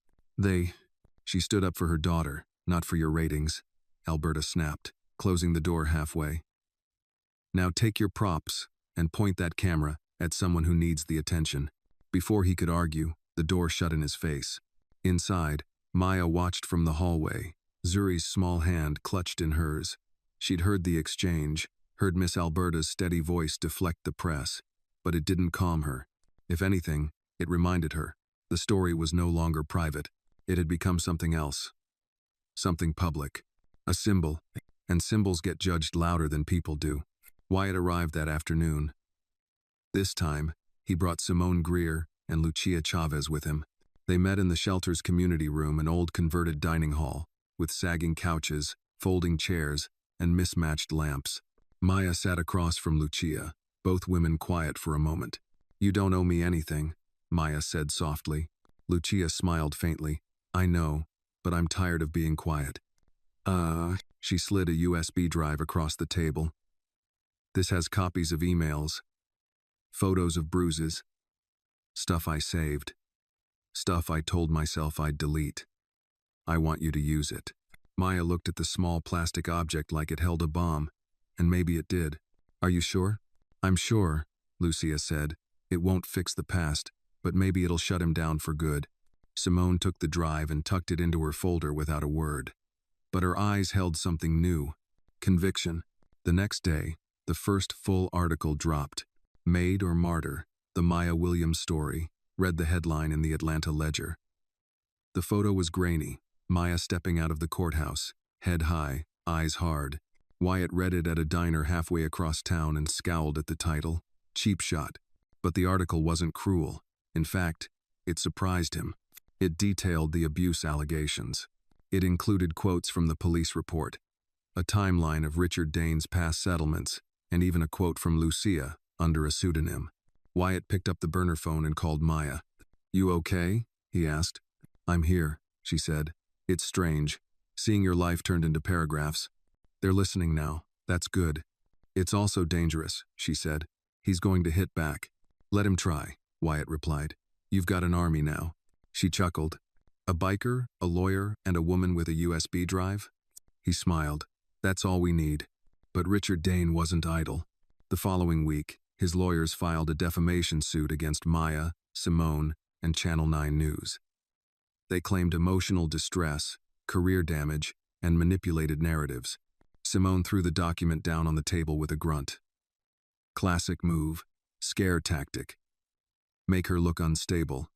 She stood up for her daughter, Not for your ratings, Alberta snapped, closing the door halfway. Now take your props and point that camera at someone who needs the attention. Before he could argue, the door shut in his face. Inside, Maya watched from the hallway, Zuri's small hand clutched in hers. She'd heard the exchange, heard Miss Alberta's steady voice deflect the press, but it didn't calm her. If anything, it reminded her. The story was no longer private. It had become something else. Something public. A symbol, and symbols get judged louder than people do. Wyatt arrived that afternoon. This time, he brought Simone Greer and Lucia Chavez with him. They met in the shelter's community room, an old converted dining hall, with sagging couches, folding chairs, and mismatched lamps. Maya sat across from Lucia, both women quiet for a moment. "You don't owe me anything," Maya said softly. Lucia smiled faintly. "I know, but I'm tired of being quiet." She slid a USB drive across the table. "This has copies of emails, photos of bruises, stuff I saved, stuff I told myself I'd delete. I want you to use it." Maya looked at the small plastic object like it held a bomb, and maybe it did. "Are you sure?" "I'm sure," Lucia said. "It won't fix the past, but maybe it'll shut him down for good." Simone took the drive and tucked it into her folder without a word. But her eyes held something new. Conviction. The next day, the first full article dropped. "Maid or Martyr? The Maya Williams story," read the headline in the Atlanta Ledger. The photo was grainy, Maya stepping out of the courthouse, head high, eyes hard. Wyatt read it at a diner halfway across town and scowled at the title. Cheap shot. But the article wasn't cruel. In fact, it surprised him. It detailed the abuse allegations. It included quotes from the police report, a timeline of Richard Dane's past settlements, and even a quote from Lucia, under a pseudonym. Wyatt picked up the burner phone and called Maya. "You okay?" he asked. "I'm here," she said. "It's strange, seeing your life turned into paragraphs. They're listening now. That's good. It's also dangerous," she said. "He's going to hit back." "Let him try," Wyatt replied. "You've got an army now." She chuckled. "A biker, a lawyer, and a woman with a USB drive?" He smiled. "That's all we need." But Richard Dane wasn't idle. The following week, his lawyers filed a defamation suit against Maya, Simone, and Channel 9 News. They claimed emotional distress, career damage, and manipulated narratives. Simone threw the document down on the table with a grunt. Classic move. Scare tactic. Make her look unstable.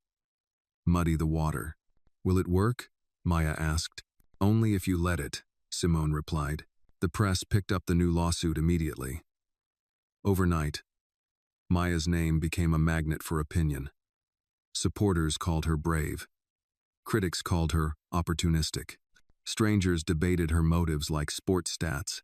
Muddy the water. "Will it work?" Maya asked. "Only if you let it," Simone replied. The press picked up the new lawsuit immediately. Overnight, Maya's name became a magnet for opinion. Supporters called her brave. Critics called her opportunistic. Strangers debated her motives like sports stats.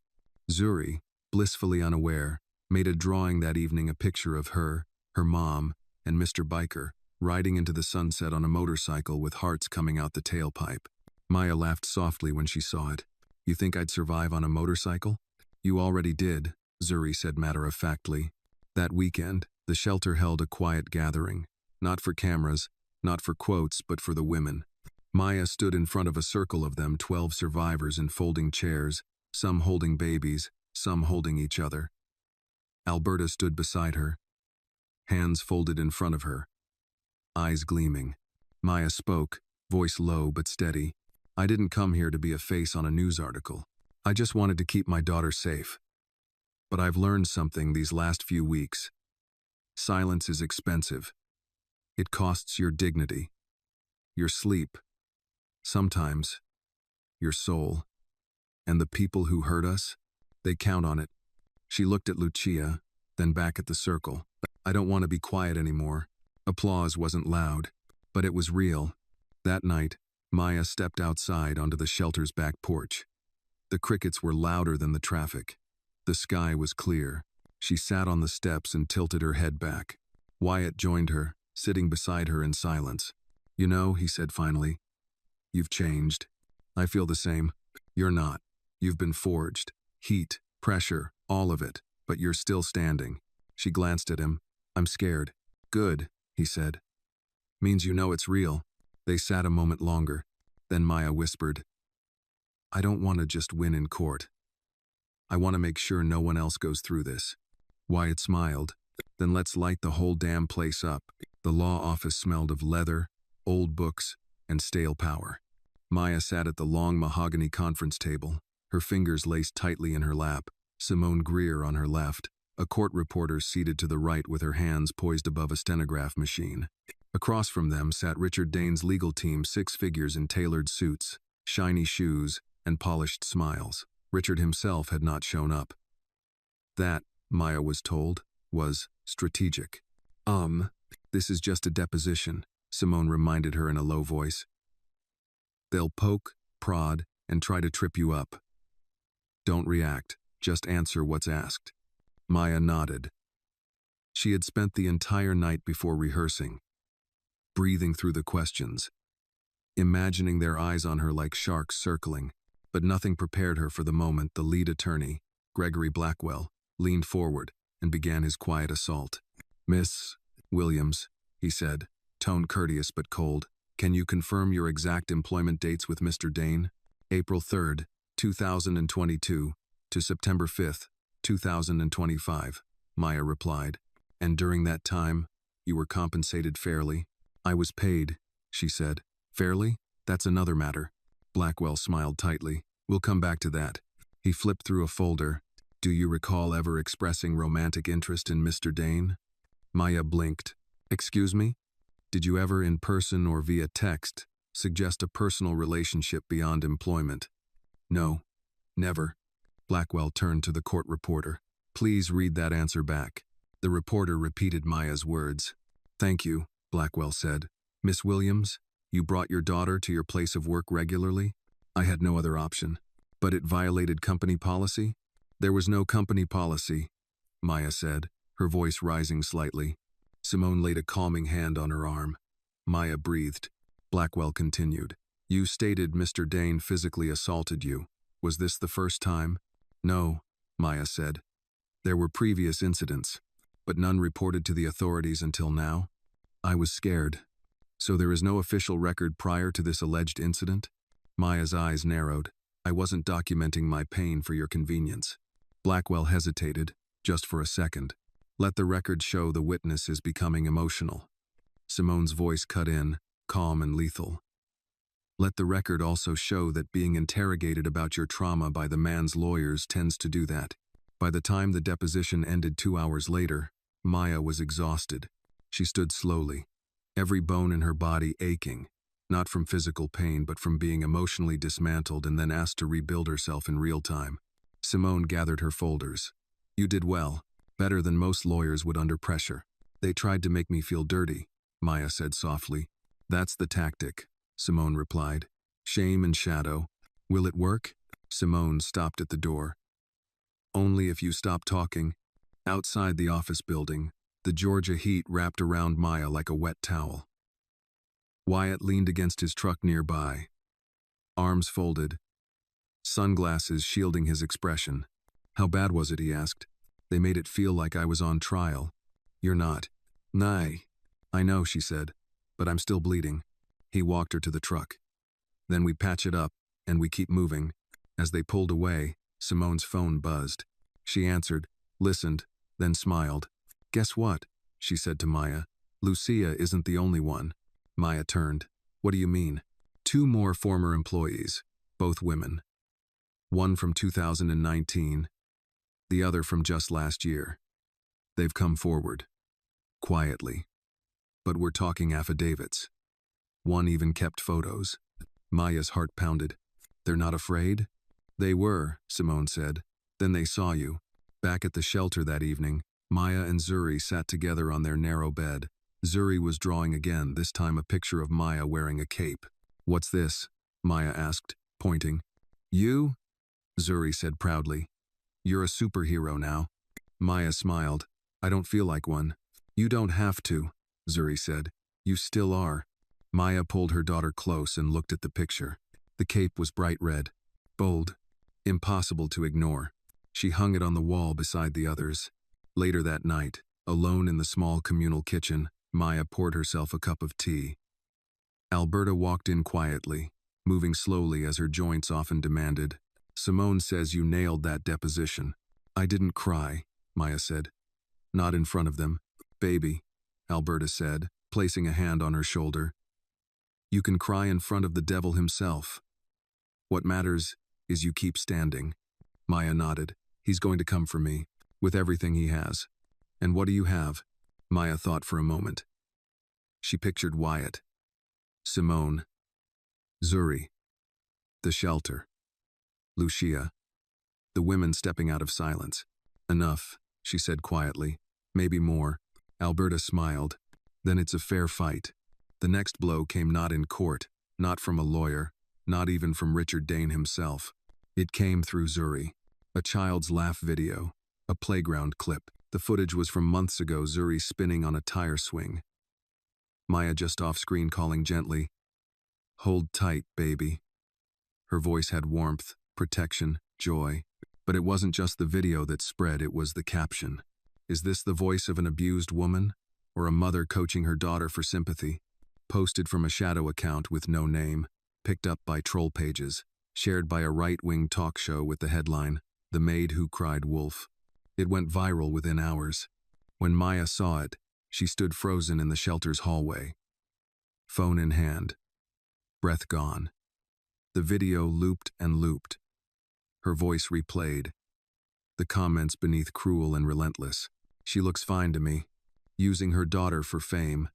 Zuri, blissfully unaware, made a drawing that evening, a picture of her, her mom, and Mr. Biker, riding into the sunset on a motorcycle with hearts coming out the tailpipe. Maya laughed softly when she saw it. "You think I'd survive on a motorcycle?" "You already did," Zuri said matter-of-factly. That weekend, the shelter held a quiet gathering. Not for cameras, not for quotes, but for the women. Maya stood in front of a circle of them, 12 survivors in folding chairs, some holding babies, some holding each other. Alberta stood beside her, hands folded in front of her, eyes gleaming. Maya spoke, voice low but steady. "I didn't come here to be a face on a news article. I just wanted to keep my daughter safe. But I've learned something these last few weeks. Silence is expensive. It costs your dignity, your sleep, sometimes your soul. And the people who hurt us, they count on it." She looked at Lucia, then back at the circle. "I don't want to be quiet anymore." Applause wasn't loud, but it was real. That night, Maya stepped outside onto the shelter's back porch. The crickets were louder than the traffic. The sky was clear. She sat on the steps and tilted her head back. Wyatt joined her, sitting beside her in silence. "You know," he said finally, "you've changed. I feel the same. You're not. You've been forged. Heat, pressure, all of it, but you're still standing." She glanced at him. "I'm scared." "Good," he said. "Means you know it's real." They sat a moment longer. Then Maya whispered, I don't want to just win in court. I want to make sure no one else goes through this." Wyatt smiled. "Then let's light the whole damn place up." The law office smelled of leather, old books, and stale power. Maya sat at the long mahogany conference table, her fingers laced tightly in her lap, Simone Greer on her left, a court reporter seated to the right with her hands poised above a stenograph machine. Across from them sat Richard Dane's legal team, 6 figures in tailored suits, shiny shoes, and polished smiles. Richard himself had not shown up. That, Maya was told, was strategic. This is just a deposition," Simone reminded her in a low voice. "They'll poke, prod, and try to trip you up. Don't react, just answer what's asked." Maya nodded. She had spent the entire night before rehearsing, breathing through the questions, imagining their eyes on her like sharks circling, but nothing prepared her for the moment the lead attorney, Gregory Blackwell, leaned forward and began his quiet assault. "Miss Williams," he said, tone courteous but cold, "can you confirm your exact employment dates with Mr. Dane?" "April 3rd, 2022 to September 5th, 2025, Maya replied. "And during that time, you were compensated fairly?" "I was paid," she said. "Fairly? That's another matter." Blackwell smiled tightly. "We'll come back to that." He flipped through a folder. "Do you recall ever expressing romantic interest in Mr. Dane?" Maya blinked. "Excuse me? Did you ever, in person or via text, suggest a personal relationship beyond employment?" "No, never." Blackwell turned to the court reporter. "Please read that answer back." The reporter repeated Maya's words. "Thank you," Blackwell said. "Miss Williams, you brought your daughter to your place of work regularly?" "I had no other option." "But it violated company policy?" "There was no company policy," Maya said, her voice rising slightly. Simone laid a calming hand on her arm. Maya breathed. Blackwell continued. "You stated Mr. Dane physically assaulted you. Was this the first time?" "No," Maya said. "There were previous incidents, but none reported to the authorities until now. I was scared." "So there is no official record prior to this alleged incident?" Maya's eyes narrowed. "I wasn't documenting my pain for your convenience." Blackwell hesitated, just for a second. "Let the record show the witness is becoming emotional." Simone's voice cut in, calm and lethal. "Let the record also show that being interrogated about your trauma by the man's lawyers tends to do that." By the time the deposition ended 2 hours later, Maya was exhausted. She stood slowly, every bone in her body aching, not from physical pain but from being emotionally dismantled and then asked to rebuild herself in real time. Simone gathered her folders. "You did well, better than most lawyers would under pressure." "They tried to make me feel dirty," Maya said softly. "That's the tactic," Simone replied. "Shame and shadow. Will it work?" Simone stopped at the door. "Only if you stop talking." Outside the office building, the Georgia heat wrapped around Maya like a wet towel. Wyatt leaned against his truck nearby, arms folded, sunglasses shielding his expression. "How bad was it?" he asked. "They made it feel like I was on trial." "You're not." "Nay, I know," she said, "but I'm still bleeding." He walked her to the truck. "Then we patch it up, and we keep moving." As they pulled away, Simone's phone buzzed. She answered, listened, then smiled. "Guess what?" she said to Maya. "Lucia isn't the only one." Maya turned. "What do you mean?" "2 more former employees, both women. One from 2019, the other from just last year. They've come forward. Quietly. But we're talking affidavits. One even kept photos." Maya's heart pounded. "They're not afraid?" "They were," Simone said. "Then they saw you." Back at the shelter that evening, Maya and Zuri sat together on their narrow bed. Zuri was drawing again, this time a picture of Maya wearing a cape. "What's this?" Maya asked, pointing. "You?" Zuri said proudly. "You're a superhero now." Maya smiled. "I don't feel like one." "You don't have to," Zuri said. "You still are." Maya pulled her daughter close and looked at the picture. The cape was bright red, bold, impossible to ignore. She hung it on the wall beside the others. Later that night, alone in the small communal kitchen, Maya poured herself a cup of tea. Alberta walked in quietly, moving slowly as her joints often demanded. "Simone says you nailed that deposition." "I didn't cry," Maya said. "Not in front of them." "Baby," Alberta said, placing a hand on her shoulder. "You can cry in front of the devil himself. What matters is you keep standing." Maya nodded. "He's going to come for me, with everything he has." "And what do you have?" Maya thought for a moment. She pictured Wyatt, Simone, Zuri, the shelter, Lucia, the women stepping out of silence. "Enough," she said quietly. "Maybe more." Alberta smiled. "Then it's a fair fight." The next blow came not in court, not from a lawyer, not even from Richard Dane himself. It came through Zuri. A child's laugh video, a playground clip. The footage was from months ago, Zuri spinning on a tire swing. Maya just off-screen calling gently, "Hold tight, baby." Her voice had warmth, protection, joy. But it wasn't just the video that spread, it was the caption. Is this the voice of an abused woman? Or a mother coaching her daughter for sympathy? Posted from a shadow account with no name, picked up by troll pages, shared by a right-wing talk show with the headline, "The Maid Who Cried Wolf." It went viral within hours. When Maya saw it, she stood frozen in the shelter's hallway. Phone in hand. Breath gone. The video looped and looped. Her voice replayed. The comments beneath cruel and relentless. "She looks fine to me. Using her daughter for fame.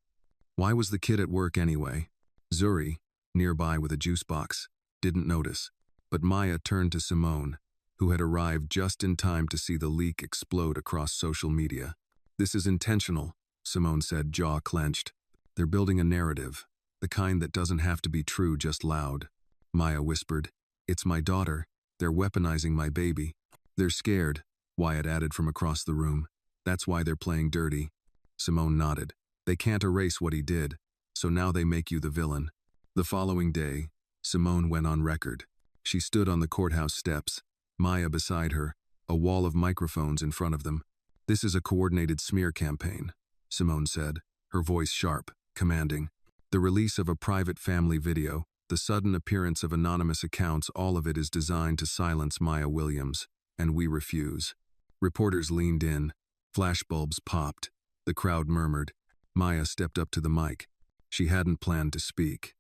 Why was the kid at work anyway?" Zuri, nearby with a juice box, didn't notice. But Maya turned to Simone, who had arrived just in time to see the leak explode across social media. "This is intentional," Simone said, jaw clenched. "They're building a narrative, the kind that doesn't have to be true, just loud." Maya whispered, "It's my daughter. They're weaponizing my baby." "They're scared," Wyatt added from across the room. "That's why they're playing dirty." Simone nodded. "They can't erase what he did, so now they make you the villain." The following day, Simone went on record. She stood on the courthouse steps, Maya beside her, a wall of microphones in front of them. "This is a coordinated smear campaign," Simone said, her voice sharp, commanding. "The release of a private family video, the sudden appearance of anonymous accounts, all of it is designed to silence Maya Williams, and we refuse." Reporters leaned in. Flashbulbs popped. The crowd murmured. Maya stepped up to the mic. She hadn't planned to speak.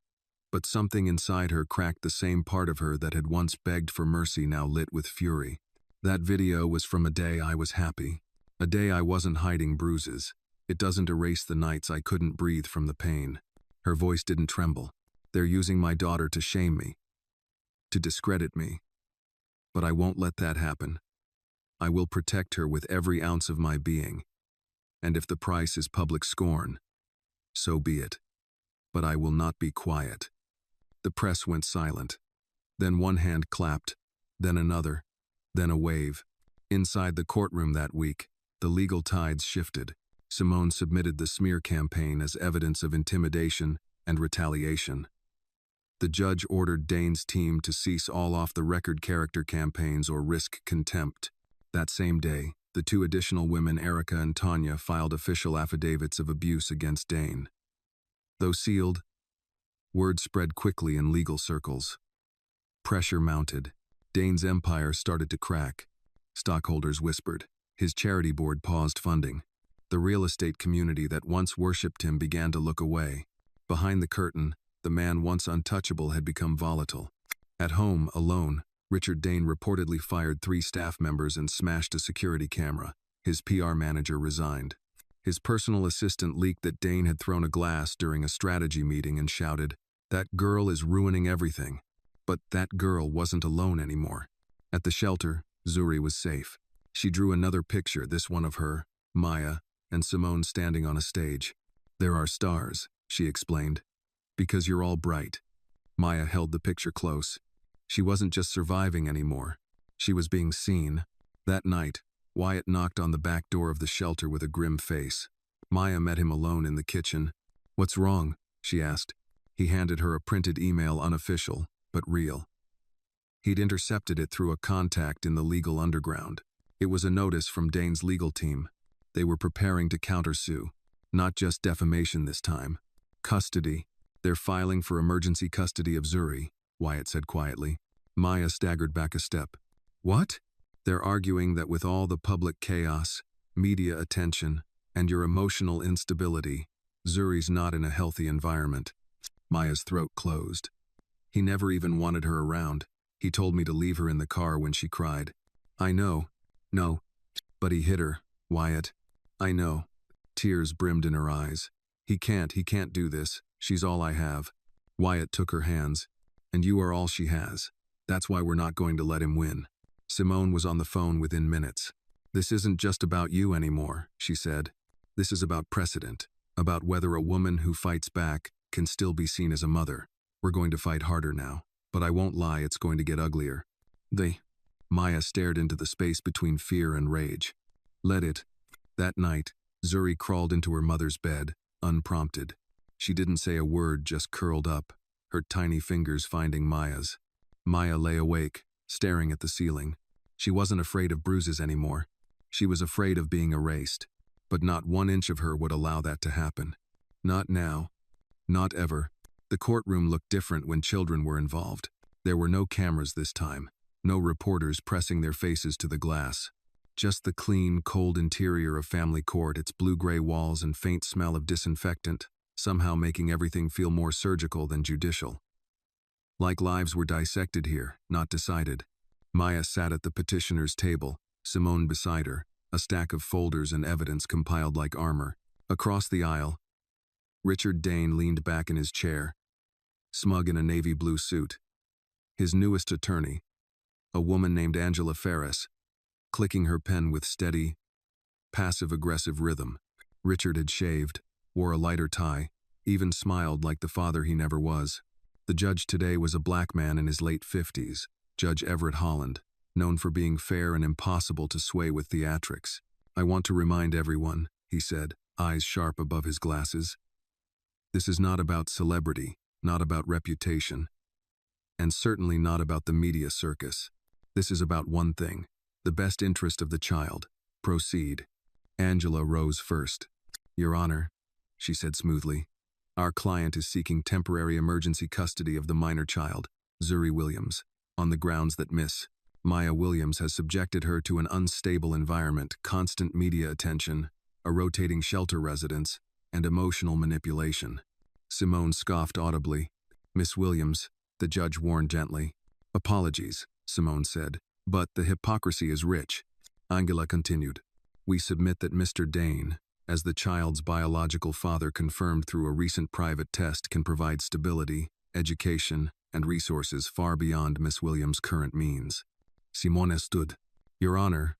But something inside her cracked. The same part of her that had once begged for mercy now lit with fury. "That video was from a day I was happy. A day I wasn't hiding bruises. It doesn't erase the nights I couldn't breathe from the pain." Her voice didn't tremble. "They're using my daughter to shame me, to discredit me. But I won't let that happen. I will protect her with every ounce of my being. And if the price is public scorn, so be it. But I will not be quiet." The press went silent. Then one hand clapped, then another, then a wave. Inside the courtroom that week, the legal tides shifted. Simone submitted the smear campaign as evidence of intimidation and retaliation. The judge ordered Dane's team to cease all off-the-record character campaigns or risk contempt. That same day, the two additional women, Erica and Tanya, filed official affidavits of abuse against Dane. Though sealed, word spread quickly in legal circles. Pressure mounted. Dane's empire started to crack. Stockholders whispered. His charity board paused funding. The real estate community that once worshipped him began to look away. Behind the curtain, the man once untouchable had become volatile. At home, alone, Richard Dane reportedly fired 3 staff members and smashed a security camera. His PR manager resigned. His personal assistant leaked that Dane had thrown a glass during a strategy meeting and shouted, "That girl is ruining everything." But that girl wasn't alone anymore. At the shelter, Zuri was safe. She drew another picture, this one of her, Maya, and Simone standing on a stage. "There are stars," she explained, "because you're all bright." Maya held the picture close. She wasn't just surviving anymore. She was being seen. That night, Wyatt knocked on the back door of the shelter with a grim face. Maya met him alone in the kitchen. "What's wrong?" she asked. He handed her a printed email, unofficial, but real. He'd intercepted it through a contact in the legal underground. It was a notice from Dane's legal team. They were preparing to countersue. Not just defamation this time. Custody. They're filing for emergency custody of Zuri. Wyatt said quietly. Maya staggered back a step. What? They're arguing that with all the public chaos, media attention, and your emotional instability, Zuri's not in a healthy environment. Maya's throat closed. He never even wanted her around. He told me to leave her in the car when she cried. I know. No. But he hit her, Wyatt. I know. Tears brimmed in her eyes. He can't do this. She's all I have. Wyatt took her hands. And you are all she has. That's why we're not going to let him win. Simone was on the phone within minutes. This isn't just about you anymore, she said. This is about precedent, about whether a woman who fights back can still be seen as a mother. We're going to fight harder now, but I won't lie, it's going to get uglier. Maya stared into the space between fear and rage. Let it. That night, Zuri crawled into her mother's bed, unprompted. She didn't say a word, just curled up, her tiny fingers finding Maya's. Maya lay awake, staring at the ceiling. She wasn't afraid of bruises anymore. She was afraid of being erased. But not 1 inch of her would allow that to happen. Not now. Not ever. The courtroom looked different when children were involved. There were no cameras this time. No reporters pressing their faces to the glass. Just the clean, cold interior of family court, its blue-gray walls and faint smell of disinfectant, somehow making everything feel more surgical than judicial. Like lives were dissected here, not decided. Maya sat at the petitioner's table, Simone beside her, a stack of folders and evidence compiled like armor. Across the aisle, Richard Dane leaned back in his chair, smug in a navy blue suit. His newest attorney, a woman named Angela Ferris, clicking her pen with steady, passive-aggressive rhythm. Richard had shaved, wore a lighter tie, even smiled like the father he never was. The judge today was a black man in his late 50s, Judge Everett Holland, known for being fair and impossible to sway with theatrics. I want to remind everyone, he said, eyes sharp above his glasses. This is not about celebrity, not about reputation, and certainly not about the media circus. This is about one thing, the best interest of the child. Proceed. Angela rose first. Your Honor, she said smoothly, our client is seeking temporary emergency custody of the minor child, Zuri Williams, on the grounds that Miss Maya Williams has subjected her to an unstable environment, constant media attention, a rotating shelter residence, and emotional manipulation. Simone scoffed audibly. Miss Williams, the judge warned gently. Apologies, Simone said, but the hypocrisy is rich. Angela continued. We submit that Mr. Dane, as the child's biological father confirmed through a recent private test, can provide stability, education, and resources far beyond Miss Williams' current means. Simone stood. Your Honor,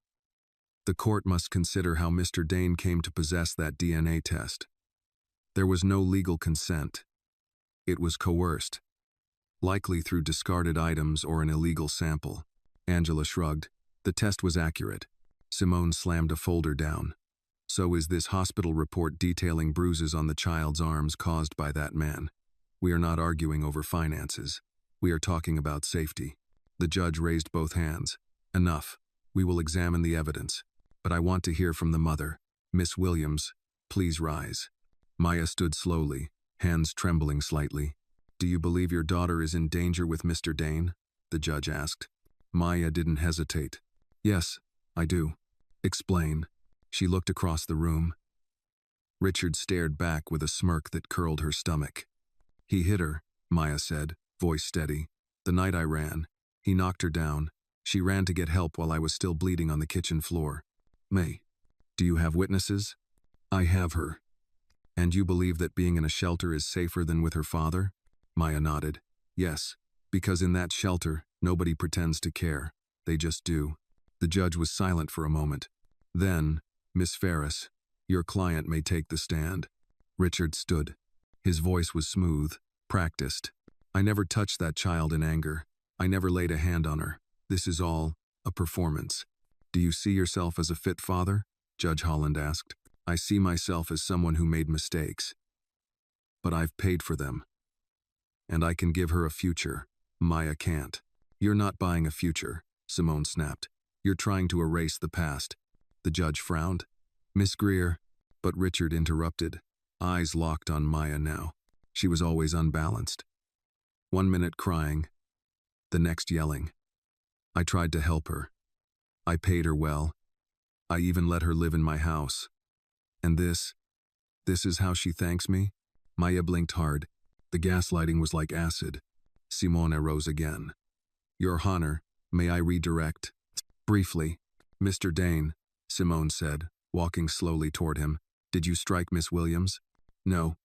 the court must consider how Mr. Dane came to possess that DNA test. There was no legal consent. It was coerced, likely through discarded items or an illegal sample. Angela shrugged. The test was accurate. Simone slammed a folder down. So is this hospital report detailing bruises on the child's arms caused by that man. We are not arguing over finances. We are talking about safety. The judge raised both hands. Enough. We will examine the evidence. But I want to hear from the mother. Miss Williams, please rise. Maya stood slowly, hands trembling slightly. Do you believe your daughter is in danger with Mr. Dane? The judge asked. Maya didn't hesitate. Yes, I do. Explain. She looked across the room. Richard stared back with a smirk that curled her stomach. He hit her, Maya said, voice steady. The night I ran. He knocked her down. She ran to get help while I was still bleeding on the kitchen floor. May, do you have witnesses? I have her. And you believe that being in a shelter is safer than with her father? Maya nodded. Yes, because in that shelter, nobody pretends to care. They just do. The judge was silent for a moment. Then, Miss Ferris, your client may take the stand. Richard stood. His voice was smooth, practiced. I never touched that child in anger. I never laid a hand on her. This is all a performance. Do you see yourself as a fit father? Judge Holland asked. I see myself as someone who made mistakes. But I've paid for them. And I can give her a future. Maya can't. You're not buying a future, Simone snapped. You're trying to erase the past. The judge frowned. Miss Greer, but Richard interrupted, eyes locked on Maya now. She was always unbalanced. 1 minute crying, the next yelling. I tried to help her. I paid her well. I even let her live in my house. And this is how she thanks me? Maya blinked hard. The gaslighting was like acid. Simone rose again. Your Honor, may I redirect? Briefly. Mr. Dane, Simone said, walking slowly toward him. Did you strike Miss Williams? No.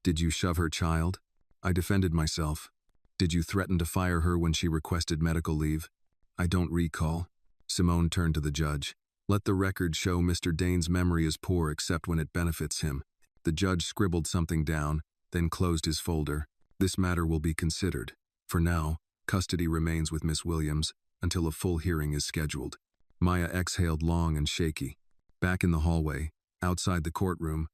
Did you shove her child? I defended myself. Did you threaten to fire her when she requested medical leave? I don't recall. Simone turned to the judge. Let the record show Mr. Dane's memory is poor except when it benefits him. The judge scribbled something down, then closed his folder. This matter will be considered. For now, custody remains with Miss Williams until a full hearing is scheduled. Maya exhaled long and shaky. Back in the hallway, outside the courtroom,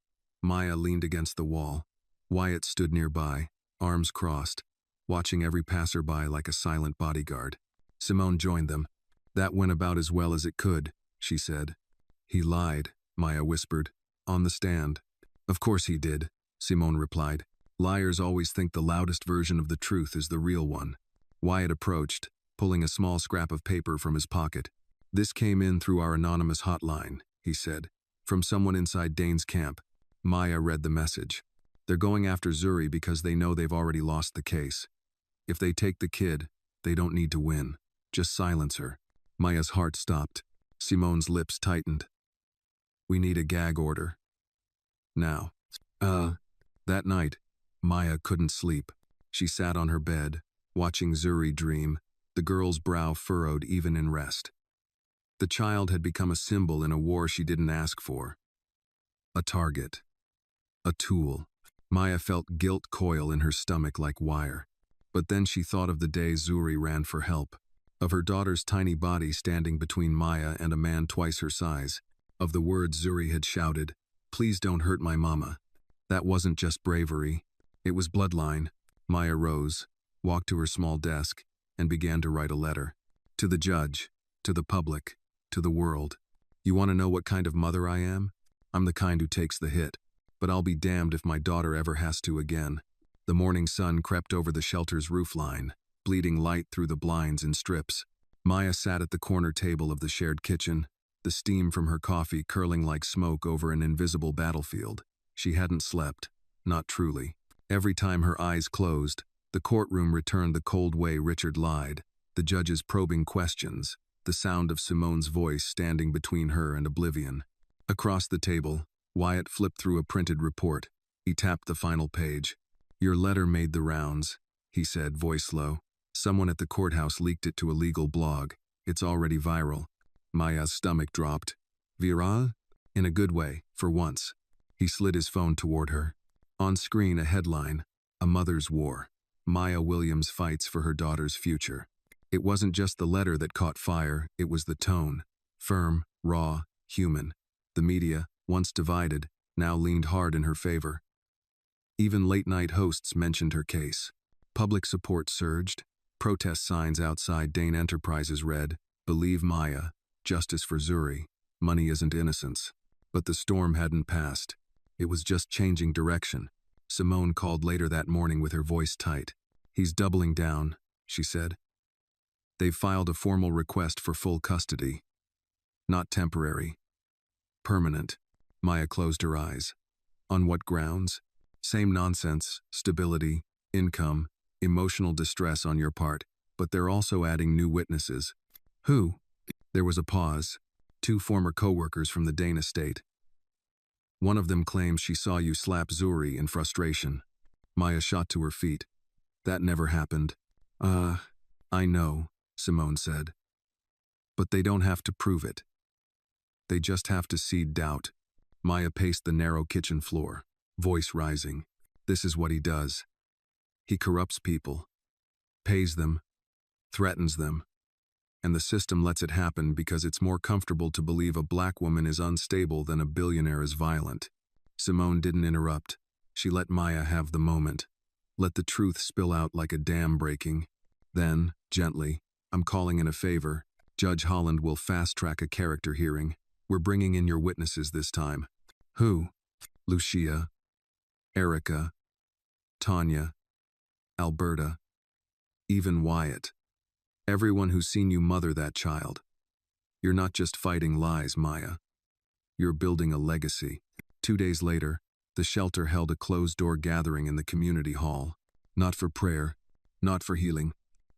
Maya leaned against the wall. Wyatt stood nearby, arms crossed, watching every passerby like a silent bodyguard. Simone joined them. That went about as well as it could, she said. He lied, Maya whispered. On the stand. Of course he did, Simone replied. Liars always think the loudest version of the truth is the real one. Wyatt approached, pulling a small scrap of paper from his pocket. This came in through our anonymous hotline, he said. From someone inside Dane's camp. Maya read the message. They're going after Zuri because they know they've already lost the case. If they take the kid, they don't need to win. Just silence her. Maya's heart stopped. Simone's lips tightened. We need a gag order. Now. That night, Maya couldn't sleep. She sat on her bed, watching Zuri dream, the girl's brow furrowed even in rest. The child had become a symbol in a war she didn't ask for. A target. A tool. Maya felt guilt coil in her stomach like wire. But then she thought of the day Zuri ran for help, of her daughter's tiny body standing between Maya and a man twice her size, of the words Zuri had shouted, "Please don't hurt my mama." That wasn't just bravery. It was bloodline. Maya rose, walked to her small desk, and began to write a letter. To the judge, to the public, to the world. You want to know what kind of mother I am? I'm the kind who takes the hit, but I'll be damned if my daughter ever has to again. The morning sun crept over the shelter's roofline, bleeding light through the blinds in strips. Maya sat at the corner table of the shared kitchen, the steam from her coffee curling like smoke over an invisible battlefield. She hadn't slept, not truly. Every time her eyes closed, the courtroom returned the cold way Richard lied, the judge's probing questions, the sound of Simone's voice standing between her and oblivion. Across the table, Wyatt flipped through a printed report. He tapped the final page. Your letter made the rounds, he said, voice low. Someone at the courthouse leaked it to a legal blog. It's already viral. Maya's stomach dropped. Viral? In a good way, for once. He slid his phone toward her. On screen, a headline, A Mother's War. Maya Williams fights for her daughter's future. It wasn't just the letter that caught fire, it was the tone. Firm, raw, human. The media, once divided, now leaned hard in her favor. Even late-night hosts mentioned her case. Public support surged. Protest signs outside Dane Enterprises read, Believe Maya, justice for Zuri, money isn't innocence. But the storm hadn't passed. It was just changing direction. Simone called later that morning with her voice tight. He's doubling down, she said. They've filed a formal request for full custody. Not temporary. Permanent. Maya closed her eyes. On what grounds? Same nonsense, stability, income, emotional distress on your part, but they're also adding new witnesses. Who? There was a pause. 2 former co-workers from the Dane estate. One of them claims she saw you slap Zuri in frustration. Maya shot to her feet. That never happened. I know, Simone said. But they don't have to prove it. They just have to seed doubt. Maya paced the narrow kitchen floor, voice rising. This is what he does. He corrupts people, pays them, threatens them, and the system lets it happen because it's more comfortable to believe a black woman is unstable than a billionaire is violent. Simone didn't interrupt. She let Maya have the moment. Let the truth spill out like a dam breaking. Then, gently, I'm calling in a favor. Judge Holland will fast-track a character hearing. We're bringing in your witnesses this time. Who? Lucia, Erica, Tanya, Alberta, even Wyatt. Everyone who's seen you mother that child. You're not just fighting lies, Maya. You're building a legacy. 2 days later, the shelter held a closed-door gathering in the community hall. Not for prayer, not for healing,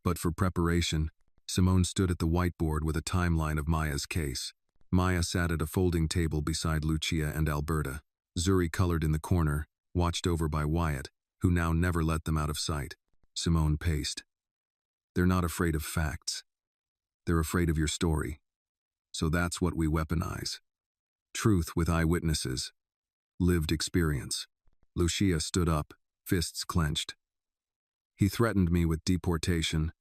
but for preparation. Simone stood at the whiteboard with a timeline of Maya's case. Maya sat at a folding table beside Lucia and Alberta. Zuri, colored in the corner, watched over by Wyatt, who now never let them out of sight. Simone paced. They're not afraid of facts. They're afraid of your story. So that's what we weaponize. Truth with eyewitnesses. Lived experience. Lucia stood up, fists clenched. He threatened me with deportation.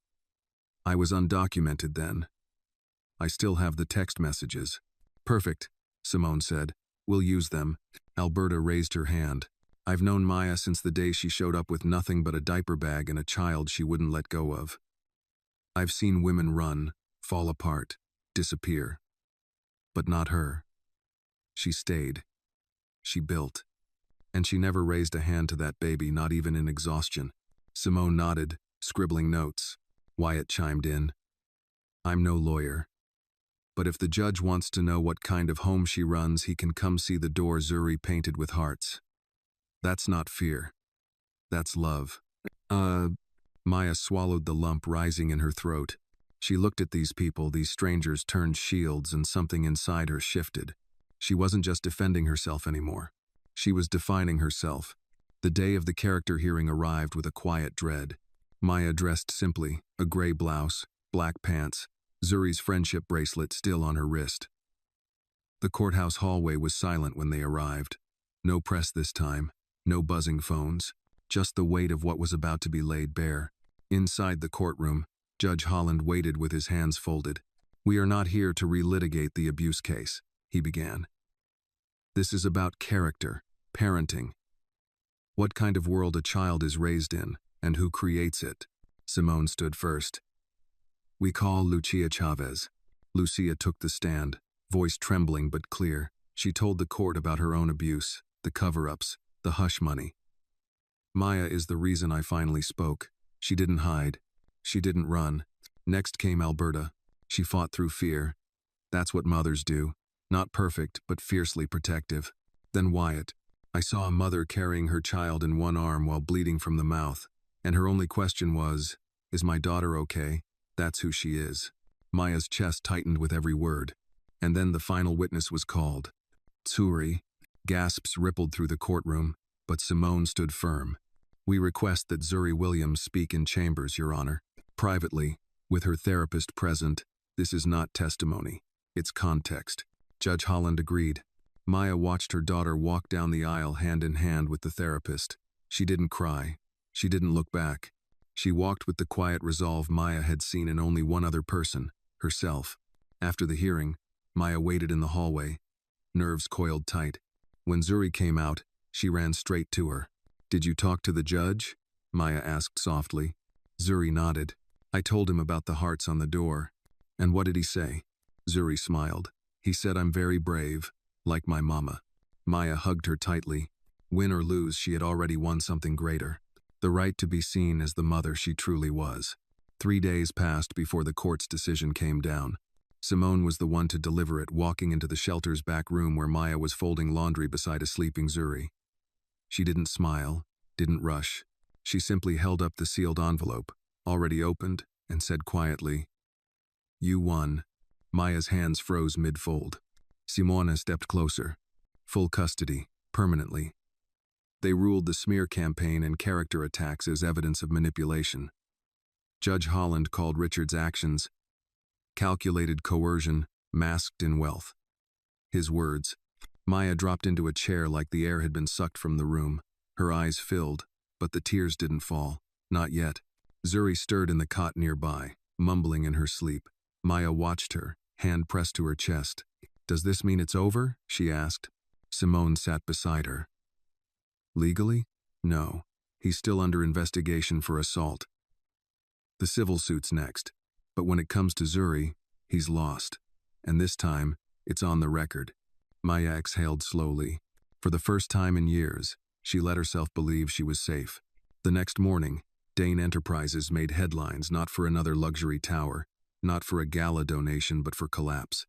I was undocumented then. I still have the text messages. Perfect, Simone said. We'll use them. Alberta raised her hand. I've known Maya since the day she showed up with nothing but a diaper bag and a child she wouldn't let go of. I've seen women run, fall apart, disappear. But not her. She stayed. She built. And she never raised a hand to that baby, not even in exhaustion. Simone nodded, scribbling notes. Wyatt chimed in. I'm no lawyer. But if the judge wants to know what kind of home she runs, he can come see the door Zuri painted with hearts. That's not fear. That's love. Maya swallowed the lump rising in her throat. She looked at these people, these strangers turned shields, and something inside her shifted. She wasn't just defending herself anymore. She was defining herself. The day of the character hearing arrived with a quiet dread. Maya dressed simply, a gray blouse, black pants, Zuri's friendship bracelet still on her wrist. The courthouse hallway was silent when they arrived. No press this time, no buzzing phones, just the weight of what was about to be laid bare. Inside the courtroom, Judge Holland waited with his hands folded. We are not here to relitigate the abuse case, he began. This is about character, parenting. What kind of world a child is raised in, and who creates it. Simone stood first. We call Lucia Chavez. Lucia took the stand, voice trembling but clear. She told the court about her own abuse, the cover-ups, the hush money. Maya is the reason I finally spoke. She didn't hide. She didn't run. Next came Alberta. She fought through fear. That's what mothers do. Not perfect, but fiercely protective. Then Wyatt. I saw a mother carrying her child in one arm while bleeding from the mouth, and her only question was, is my daughter okay? That's who she is. Maya's chest tightened with every word. And then the final witness was called. Zuri. Gasps rippled through the courtroom, but Simone stood firm. We request that Zuri Williams speak in chambers, Your Honor. Privately, with her therapist present. This is not testimony. It's context. Judge Holland agreed. Maya watched her daughter walk down the aisle hand in hand with the therapist. She didn't cry. She didn't look back. She walked with the quiet resolve Maya had seen in only one other person, herself. After the hearing, Maya waited in the hallway, nerves coiled tight. When Zuri came out, she ran straight to her. Did you talk to the judge? Maya asked softly. Zuri nodded. I told him about the hearts on the door. And what did he say? Zuri smiled. He said I'm very brave, like my mama. Maya hugged her tightly. Win or lose, she had already won something greater. The right to be seen as the mother she truly was. 3 days passed before the court's decision came down. Simone was the one to deliver it, walking into the shelter's back room where Maya was folding laundry beside a sleeping Zuri. She didn't smile, didn't rush. She simply held up the sealed envelope, already opened, and said quietly, You won. Maya's hands froze mid-fold. Simona stepped closer. Full custody, permanently. They ruled the smear campaign and character attacks as evidence of manipulation. Judge Holland called Richard's actions calculated coercion, masked in wealth. His words. Maya dropped into a chair like the air had been sucked from the room. Her eyes filled, but the tears didn't fall. Not yet. Zuri stirred in the cot nearby, mumbling in her sleep. Maya watched her, hand pressed to her chest. Does this mean it's over? She asked. Simone sat beside her. Legally? No. He's still under investigation for assault. The civil suit's next. But when it comes to Zuri, he's lost. And this time, it's on the record. Maya exhaled slowly. For the first time in years, she let herself believe she was safe. The next morning, Dane Enterprises made headlines not for another luxury tower, not for a gala donation, but for collapse.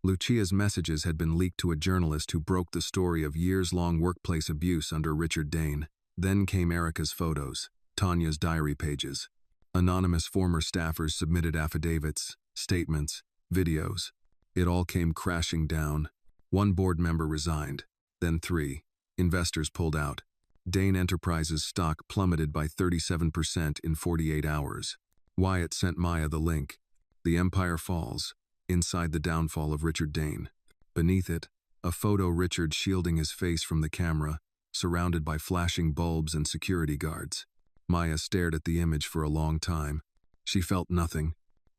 Lucia's messages had been leaked to a journalist who broke the story of years-long workplace abuse under Richard Dane. Then came Erica's photos, Tanya's diary pages. Anonymous former staffers submitted affidavits, statements, videos. It all came crashing down. One board member resigned, then 3. Investors pulled out. Dane Enterprises stock plummeted by 37% in 48 hours. Wyatt sent Maya the link. The empire falls. Inside the downfall of Richard Dane. Beneath it, a photo Richard shielding his face from the camera, surrounded by flashing bulbs and security guards. Maya stared at the image for a long time. She felt nothing.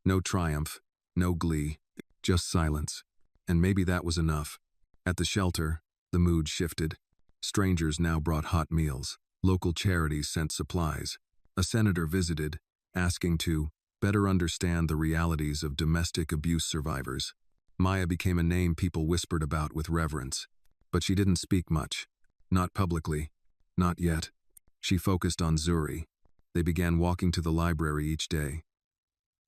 No triumph, no glee, just silence. And maybe that was enough. At the shelter, the mood shifted. Strangers now brought hot meals. Local charities sent supplies. A senator visited, asking to better understand the realities of domestic abuse survivors. Maya became a name people whispered about with reverence. But she didn't speak much. Not publicly. Not yet. She focused on Zuri. They began walking to the library each day.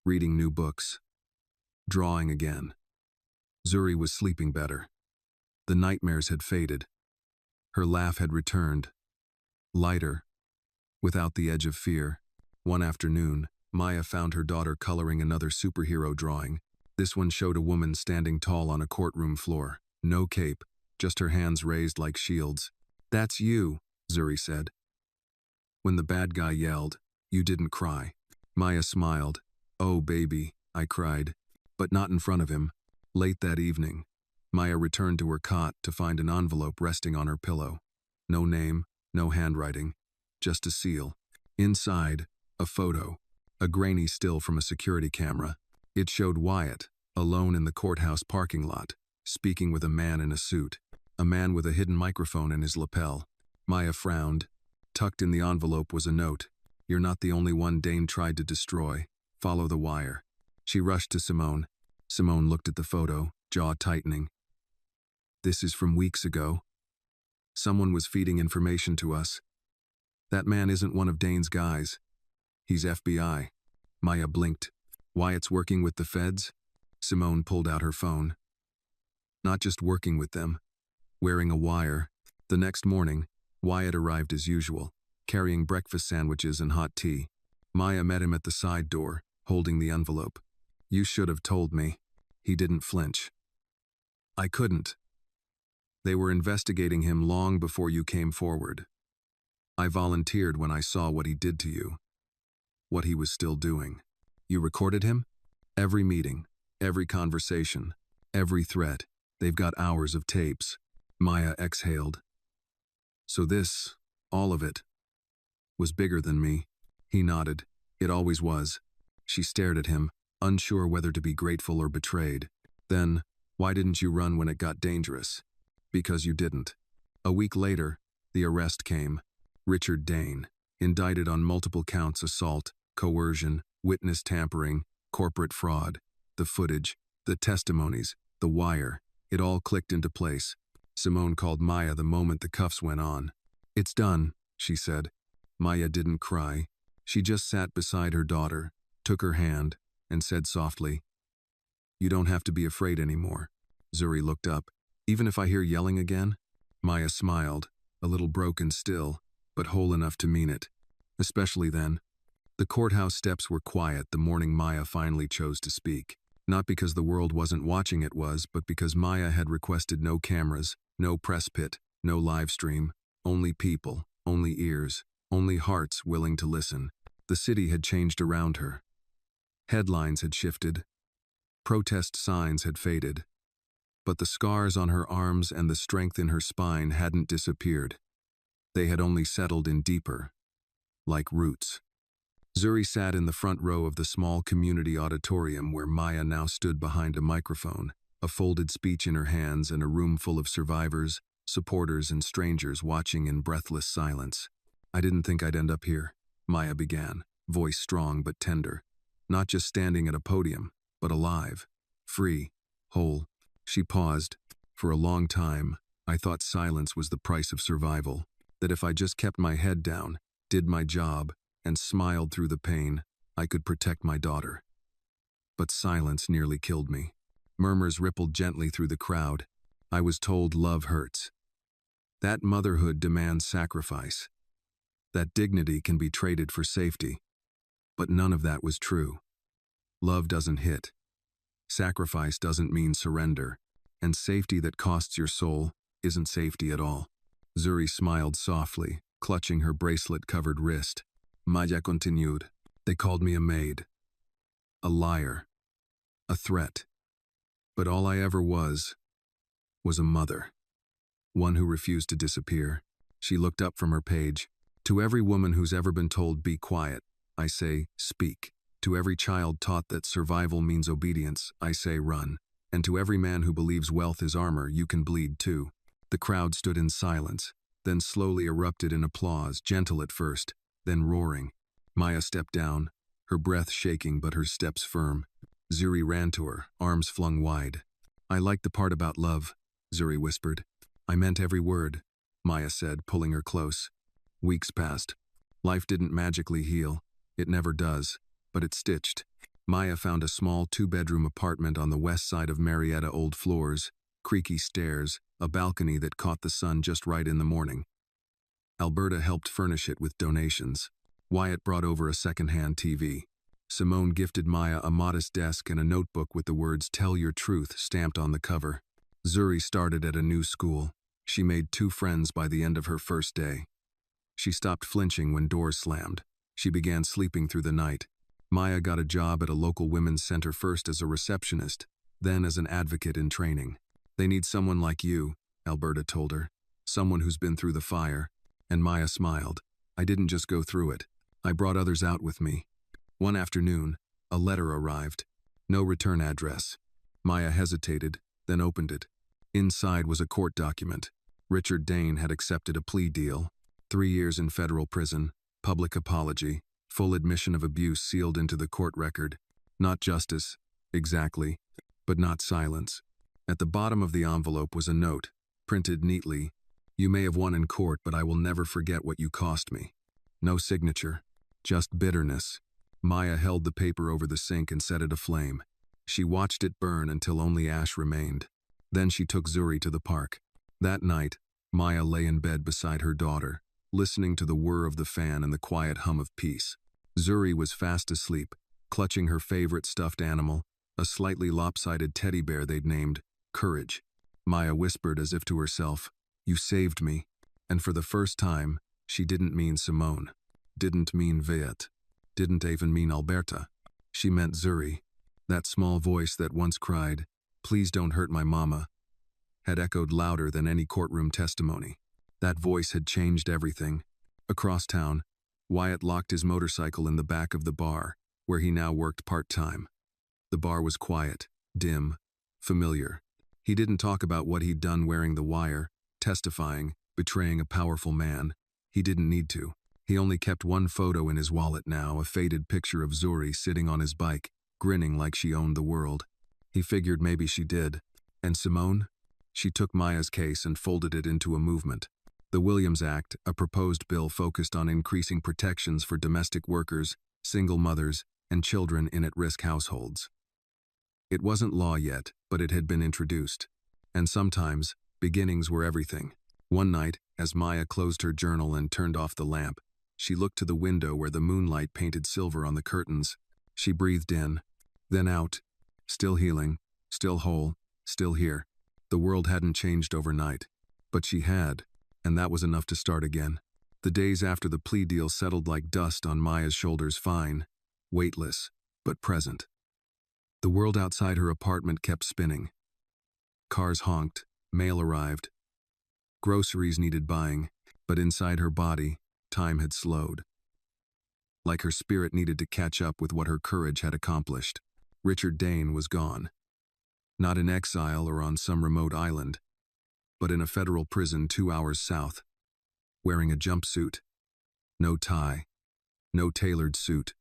Reading new books. Drawing again. Zuri was sleeping better. The nightmares had faded. Her laugh had returned. Lighter. Without the edge of fear. One afternoon, Maya found her daughter coloring another superhero drawing. This one showed a woman standing tall on a courtroom floor. No cape, just her hands raised like shields. "That's you," Zuri said. When the bad guy yelled, "You didn't cry." Maya smiled. "Oh, baby," I cried. But not in front of him. Late that evening, Maya returned to her cot to find an envelope resting on her pillow. No name, no handwriting, just a seal. Inside, a photo. A grainy still from a security camera. It showed Wyatt, alone in the courthouse parking lot, speaking with a man in a suit. A man with a hidden microphone in his lapel. Maya frowned. Tucked in the envelope was a note. "You're not the only one Dane tried to destroy. Follow the wire." She rushed to Simone. Simone looked at the photo, jaw tightening. "This is from weeks ago. Someone was feeding information to us. That man isn't one of Dane's guys. He's FBI." Maya blinked. "Wyatt's working with the feds?" Simone pulled out her phone. "Not just working with them. Wearing a wire." The next morning, Wyatt arrived as usual, carrying breakfast sandwiches and hot tea. Maya met him at the side door, holding the envelope. "You should have told me." He didn't flinch. "I couldn't. They were investigating him long before you came forward. I volunteered when I saw what he did to you. What he was still doing. You recorded him? Every meeting, every conversation, every threat. They've got hours of tapes." Maya exhaled. "So this, all of it, was bigger than me." He nodded. "It always was." She stared at him, unsure whether to be grateful or betrayed. "Then, why didn't you run when it got dangerous?" "Because you didn't." A week later, the arrest came. Richard Dane, indicted on multiple counts: assault, coercion, witness tampering, corporate fraud. The footage, the testimonies, the wire, it all clicked into place. Simone called Maya the moment the cuffs went on. "It's done," she said. Maya didn't cry. She just sat beside her daughter, took her hand, and said softly, "You don't have to be afraid anymore." Zuri looked up. "Even if I hear yelling again?" Maya smiled, a little broken still, but whole enough to mean it. "Especially then." The courthouse steps were quiet the morning Maya finally chose to speak. Not because the world wasn't watching but because Maya had requested no cameras, no press pit, no live stream, only people, only ears, only hearts willing to listen. The city had changed around her. Headlines had shifted. Protest signs had faded. But the scars on her arms and the strength in her spine hadn't disappeared. They had only settled in deeper, like roots. Zuri sat in the front row of the small community auditorium where Maya now stood behind a microphone, a folded speech in her hands and a room full of survivors, supporters and strangers watching in breathless silence. "I didn't think I'd end up here," Maya began, voice strong but tender. "Not just standing at a podium, but alive, free, whole." She paused. "For a long time, I thought silence was the price of survival, that if I just kept my head down, did my job, and smiled through the pain. I could protect my daughter. But silence nearly killed me. Murmurs rippled gently through the crowd. I was told love hurts. That motherhood demands sacrifice. That dignity can be traded for safety. But none of that was true. Love doesn't hit. Sacrifice doesn't mean surrender. And safety that costs your soul isn't safety at all. Zuri smiled softly, clutching her bracelet-covered wrist. Maya continued. They called me a maid. A liar. A threat. But all I ever was a mother. One who refused to disappear. She looked up from her page. To every woman who's ever been told, be quiet, I say, speak. To every child taught that survival means obedience, I say, run. And to every man who believes wealth is armor, you can bleed too. The crowd stood in silence, then slowly erupted in applause, gentle at first, then roaring. Maya stepped down, her breath shaking but her steps firm. Zuri ran to her, arms flung wide. I like the part about love, Zuri whispered. I meant every word, Maya said, pulling her close. Weeks passed. Life didn't magically heal. It never does, but it stitched. Maya found a small 2-bedroom apartment on the west side of Marietta. Old floors, creaky stairs, a balcony that caught the sun just right in the morning. Alberta helped furnish it with donations. Wyatt brought over a second-hand TV. Simone gifted Maya a modest desk and a notebook with the words "Tell Your Truth" stamped on the cover. Zuri started at a new school. She made 2 friends by the end of her first day. She stopped flinching when doors slammed. She began sleeping through the night. Maya got a job at a local women's center, first as a receptionist, then as an advocate in training. They need someone like you, Alberta told her. Someone who's been through the fire. And Maya smiled. I didn't just go through it. I brought others out with me. One afternoon, a letter arrived. No return address. Maya hesitated, then opened it. Inside was a court document. Richard Dane had accepted a plea deal. 3 years in federal prison, public apology, full admission of abuse sealed into the court record. Not justice, exactly, but not silence. At the bottom of the envelope was a note, printed neatly. You may have won in court, but I will never forget what you cost me. No signature, just bitterness. Maya held the paper over the sink and set it aflame. She watched it burn until only ash remained. Then she took Zuri to the park. That night, Maya lay in bed beside her daughter, listening to the whir of the fan and the quiet hum of peace. Zuri was fast asleep, clutching her favorite stuffed animal, a slightly lopsided teddy bear they'd named Courage. Maya whispered as if to herself, "You saved me." And for the first time, she didn't mean Simone, didn't mean Viet, didn't even mean Alberta. She meant Zuri. That small voice that once cried, "Please don't hurt my mama," had echoed louder than any courtroom testimony. That voice had changed everything. Across town, Wyatt locked his motorcycle in the back of the bar, where he now worked part-time. The bar was quiet, dim, familiar. He didn't talk about what he'd done wearing the wire, testifying, betraying a powerful man. He didn't need to. He only kept one photo in his wallet now, a faded picture of Zuri sitting on his bike, grinning like she owned the world. He figured maybe she did. And Simone? She took Maya's case and folded it into a movement. The Williams Act, a proposed bill focused on increasing protections for domestic workers, single mothers, and children in at-risk households. It wasn't law yet, but it had been introduced. And sometimes, beginnings were everything. One night, as Maya closed her journal and turned off the lamp, she looked to the window where the moonlight painted silver on the curtains. She breathed in, then out. Still healing, still whole, still here. The world hadn't changed overnight, but she had, and that was enough to start again. The days after the plea deal settled like dust on Maya's shoulders, fine, weightless, but present. The world outside her apartment kept spinning. Cars honked, mail arrived. Groceries needed buying, but inside her body, time had slowed. Like her spirit needed to catch up with what her courage had accomplished. Richard Dane was gone. Not in exile or on some remote island, but in a federal prison 2 hours south, wearing a jumpsuit. No tie, no tailored suit,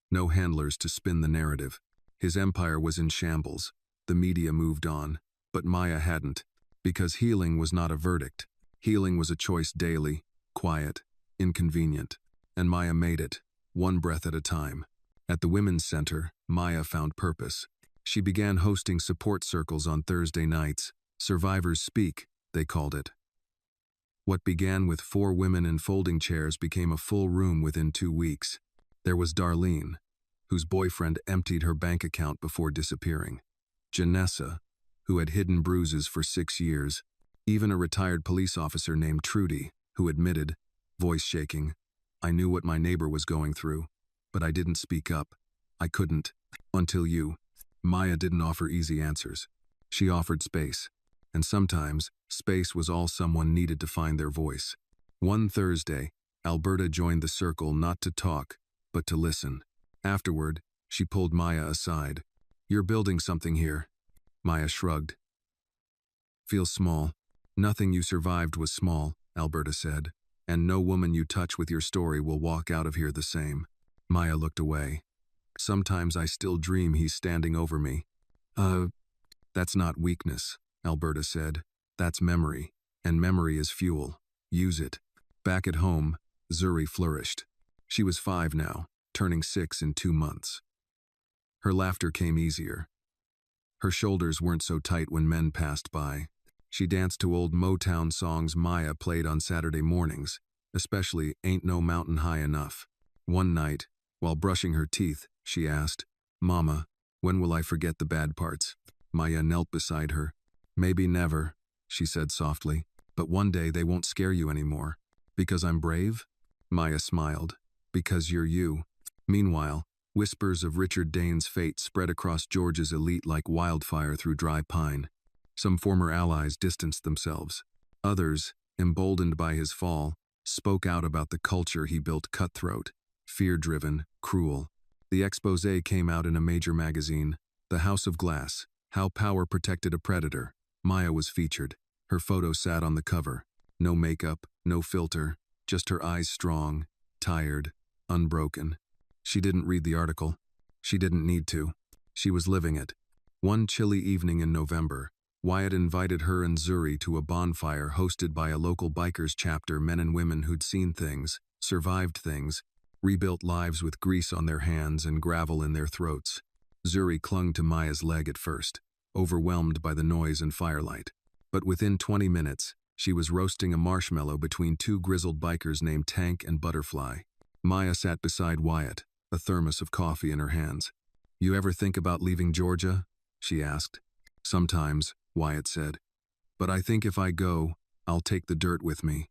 no handlers to spin the narrative. His empire was in shambles. The media moved on, but Maya hadn't, because healing was not a verdict. Healing was a choice daily, quiet, inconvenient, and Maya made it. one breath at a time. At the Women's Center, Maya found purpose. She began hosting support circles on Thursday nights. Survivors Speak, they called it. What began with 4 women in folding chairs became a full room within 2 weeks. There was Darlene, whose boyfriend emptied her bank account before disappearing. Janessa, who had hidden bruises for 6 years. Even a retired police officer named Trudy, who admitted, voice shaking, "I knew what my neighbor was going through, but I didn't speak up. I couldn't. Until you." Maya didn't offer easy answers. She offered space. And sometimes, space was all someone needed to find their voice. One Thursday, Alberta joined the circle not to talk, but to listen. Afterward, she pulled Maya aside. "You're building something here." Maya shrugged. "Feels small." "Nothing you survived was small," Alberta said, "and no woman you touch with your story will walk out of here the same." Maya looked away. "Sometimes I still dream he's standing over me." That's not weakness," Alberta said. "That's memory, and memory is fuel. Use it." Back at home, Zuri flourished. She was 5 now, turning 6 in 2 months. Her laughter came easier. Her shoulders weren't so tight when men passed by. She danced to old Motown songs Maya played on Saturday mornings, especially "Ain't No Mountain High Enough." One night, while brushing her teeth, she asked, "Mama, when will I forget the bad parts?" Maya knelt beside her. "Maybe never," she said softly, "but one day they won't scare you anymore." "Because I'm brave?" Maya smiled. "Because you're you." Meanwhile, whispers of Richard Dane's fate spread across Georgia's elite like wildfire through dry pine. Some former allies distanced themselves. Others, emboldened by his fall, spoke out about the culture he built: cutthroat, fear-driven, cruel. The exposé came out in a major magazine, The House of Glass, How Power Protected a Predator. Maya was featured. Her photo sat on the cover. No makeup, no filter, just her eyes strong, tired, unbroken. She didn't read the article. She didn't need to. She was living it. One chilly evening in November, Wyatt invited her and Zuri to a bonfire hosted by a local bikers chapter, men and women who'd seen things, survived things, rebuilt lives with grease on their hands and gravel in their throats. Zuri clung to Maya's leg at first, overwhelmed by the noise and firelight. But within 20 minutes, she was roasting a marshmallow between 2 grizzled bikers named Tank and Butterfly. Maya sat beside Wyatt, a thermos of coffee in her hands. "You ever think about leaving Georgia?" she asked. "Sometimes," Wyatt said. "But I think if I go, I'll take the dirt with me."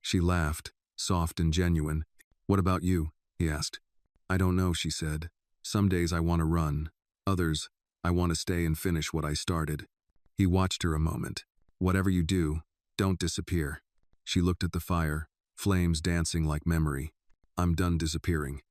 She laughed, soft and genuine. "What about you?" he asked. "I don't know," she said. "Some days I want to run. Others, I want to stay and finish what I started." He watched her a moment. "Whatever you do, don't disappear." She looked at the fire, flames dancing like memory. "I'm done disappearing."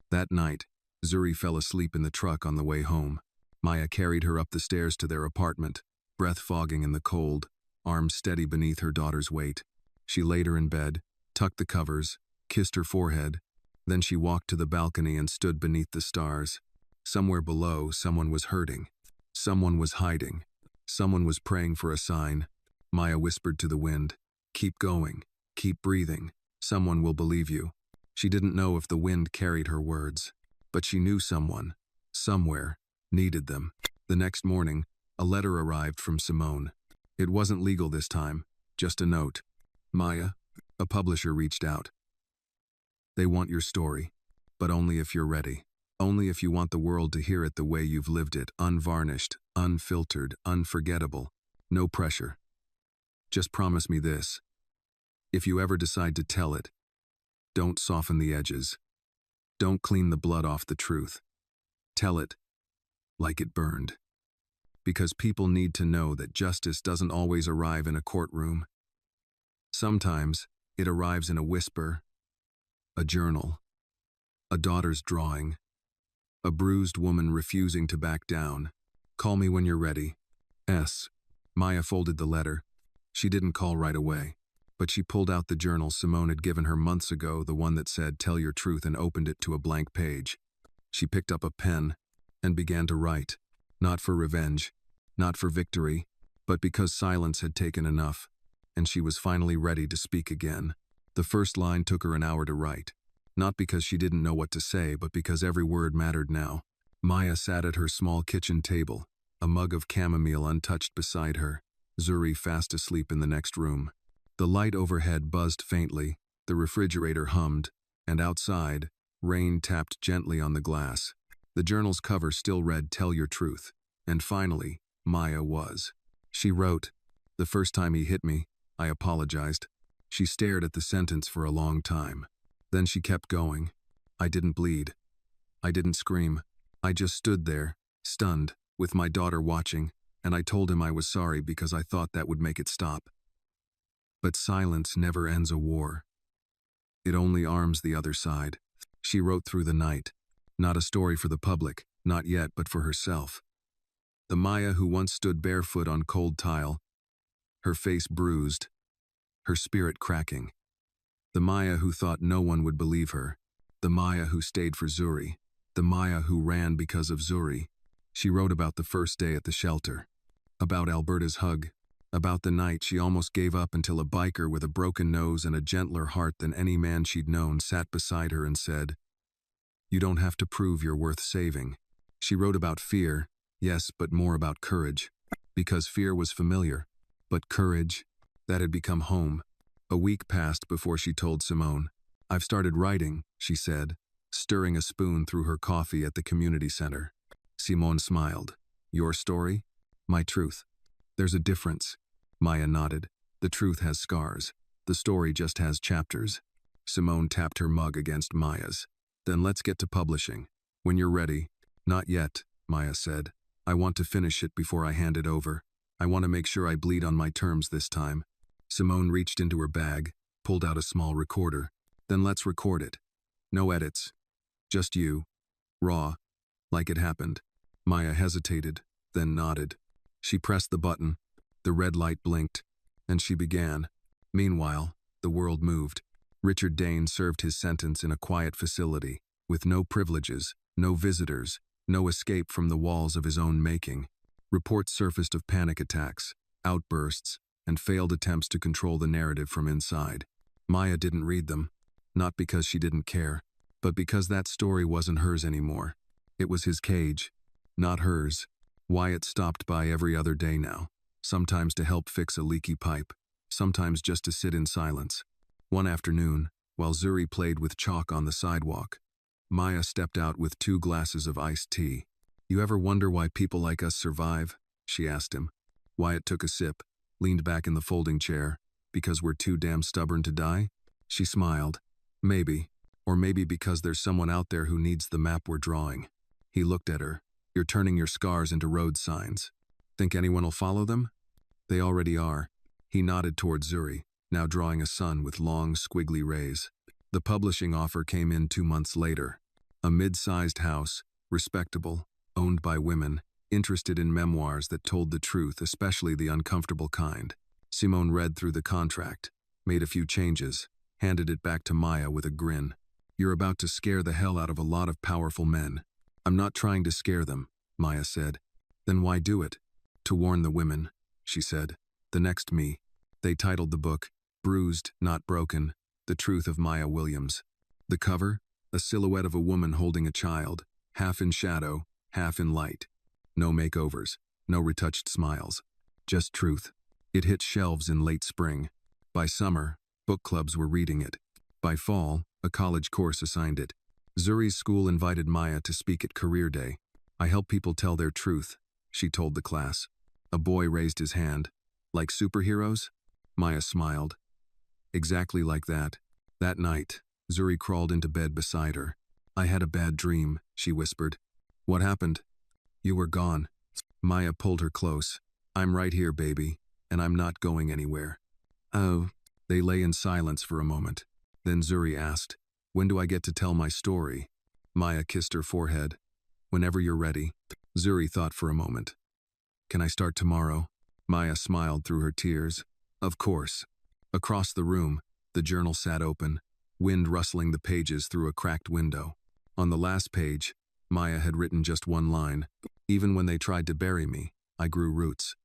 That night, Zuri fell asleep in the truck on the way home. Maya carried her up the stairs to their apartment, breath fogging in the cold, arms steady beneath her daughter's weight. She laid her in bed, tucked the covers, kissed her forehead. Then she walked to the balcony and stood beneath the stars. Somewhere below, someone was hurting. Someone was hiding. Someone was praying for a sign. Maya whispered to the wind, "Keep going. Keep breathing. Someone will believe you." She didn't know if the wind carried her words, but she knew someone, somewhere, needed them. The next morning, a letter arrived from Simone. It wasn't legal this time, just a note. "Maya, a publisher reached out. They want your story, but only if you're ready. Only if you want the world to hear it the way you've lived it, unvarnished, unfiltered, unforgettable. No pressure. Just promise me this. If you ever decide to tell it, don't soften the edges. Don't clean the blood off the truth. Tell it like it burned. Because people need to know that justice doesn't always arrive in a courtroom. Sometimes it arrives in a whisper, a journal, a daughter's drawing, a bruised woman refusing to back down. Call me when you're ready. S." Maya folded the letter. She didn't call right away, but she pulled out the journal Simone had given her months ago, the one that said, "Tell your truth," and opened it to a blank page. She picked up a pen and began to write, not for revenge, not for victory, but because silence had taken enough, and she was finally ready to speak again. The first line took her an hour to write. Not because she didn't know what to say, but because every word mattered now. Maya sat at her small kitchen table, a mug of chamomile untouched beside her, Zuri fast asleep in the next room. The light overhead buzzed faintly, the refrigerator hummed, and outside, rain tapped gently on the glass. The journal's cover still read, "Tell your truth." And finally, Maya was. She wrote, "The first time he hit me, I apologized." She stared at the sentence for a long time. Then she kept going. "I didn't bleed. I didn't scream. I just stood there, stunned, with my daughter watching, and I told him I was sorry because I thought that would make it stop." But silence never ends a war. It only arms the other side. She wrote through the night. Not a story for the public, not yet, but for herself. The Maya who once stood barefoot on cold tile, her face bruised, her spirit cracking. The Maya who thought no one would believe her. The Maya who stayed for Zuri. The Maya who ran because of Zuri. She wrote about the first day at the shelter. About Alberta's hug. About the night she almost gave up until a biker with a broken nose and a gentler heart than any man she'd known sat beside her and said, "You don't have to prove you're worth saving." She wrote about fear, yes, but more about courage. Because fear was familiar. But courage, that had become home. A week passed before she told Simone. "I've started writing," she said, stirring a spoon through her coffee at the community center. Simone smiled. "Your story? My truth." "There's a difference." Maya nodded. "The truth has scars. The story just has chapters." Simone tapped her mug against Maya's. "Then let's get to publishing. When you're ready." "Not yet," Maya said. "I want to finish it before I hand it over. I want to make sure I bleed on my terms this time." Simone reached into her bag, pulled out a small recorder. "Then let's record it. No edits. Just you. Raw. Like it happened." Maya hesitated, then nodded. She pressed the button. The red light blinked, and she began. Meanwhile, the world moved. Richard Dane served his sentence in a quiet facility, with no privileges, no visitors, no escape from the walls of his own making. Reports surfaced of panic attacks, outbursts, and failed attempts to control the narrative from inside. Maya didn't read them, not because she didn't care, but because that story wasn't hers anymore. It was his cage, not hers. Wyatt stopped by every other day now, sometimes to help fix a leaky pipe, sometimes just to sit in silence. One afternoon, while Zuri played with chalk on the sidewalk, Maya stepped out with 2 glasses of iced tea. "You ever wonder why people like us survive?" she asked him. Wyatt took a sip, leaned back in the folding chair. "Because we're too damn stubborn to die?" She smiled. "Maybe. Or maybe because there's someone out there who needs the map we're drawing." He looked at her. "You're turning your scars into road signs. Think anyone will follow them?" "They already are." He nodded toward Zuri, now drawing a sun with long, squiggly rays. The publishing offer came in 2 months later. A mid-sized house, respectable, owned by women, interested in memoirs that told the truth, especially the uncomfortable kind. Simone read through the contract, made a few changes, handed it back to Maya with a grin. "You're about to scare the hell out of a lot of powerful men." "I'm not trying to scare them," Maya said. "Then why do it?" "To warn the women," she said. "The next me." They titled the book, Bruised, Not Broken, The Truth of Maya Williams. The cover? A silhouette of a woman holding a child, half in shadow, half in light. No makeovers, no retouched smiles. Just truth. It hit shelves in late spring. By summer, book clubs were reading it. By fall, a college course assigned it. Zuri's school invited Maya to speak at Career Day. "I help people tell their truth," she told the class. A boy raised his hand. "Like superheroes?" Maya smiled. "Exactly like that." That night, Zuri crawled into bed beside her. "I had a bad dream," she whispered. "What happened?" "You were gone." Maya pulled her close. "I'm right here, baby, and I'm not going anywhere." "Oh." They lay in silence for a moment. Then Zuri asked, "When do I get to tell my story?" Maya kissed her forehead. "Whenever you're ready." Zuri thought for a moment. "Can I start tomorrow?" Maya smiled through her tears. "Of course." Across the room, the journal sat open, wind rustling the pages through a cracked window. On the last page, Maya had written just one line. "Even when they tried to bury me, I grew roots."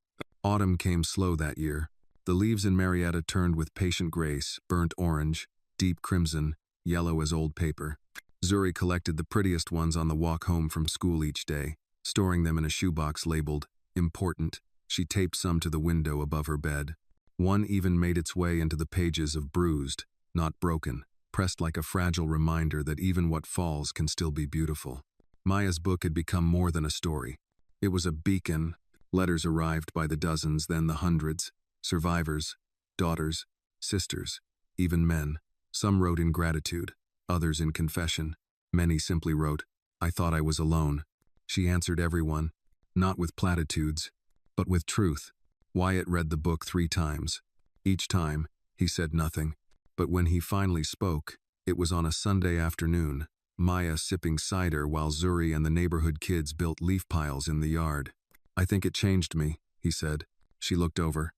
Autumn came slow that year. The leaves in Marietta turned with patient grace, burnt orange, deep crimson, yellow as old paper. Zuri collected the prettiest ones on the walk home from school each day, storing them in a shoebox labeled, "Important." She taped some to the window above her bed. One even made its way into the pages of Bruised, Not Broken, pressed like a fragile reminder that even what falls can still be beautiful. Maya's book had become more than a story. It was a beacon. Letters arrived by the dozens, then the hundreds. Survivors, daughters, sisters, even men. Some wrote in gratitude, others in confession. Many simply wrote, "I thought I was alone." She answered everyone, not with platitudes, but with truth. Wyatt read the book 3 times. Each time, he said nothing. But when he finally spoke, it was on a Sunday afternoon, Maya sipping cider while Zuri and the neighborhood kids built leaf piles in the yard. "I think it changed me," he said. She looked over.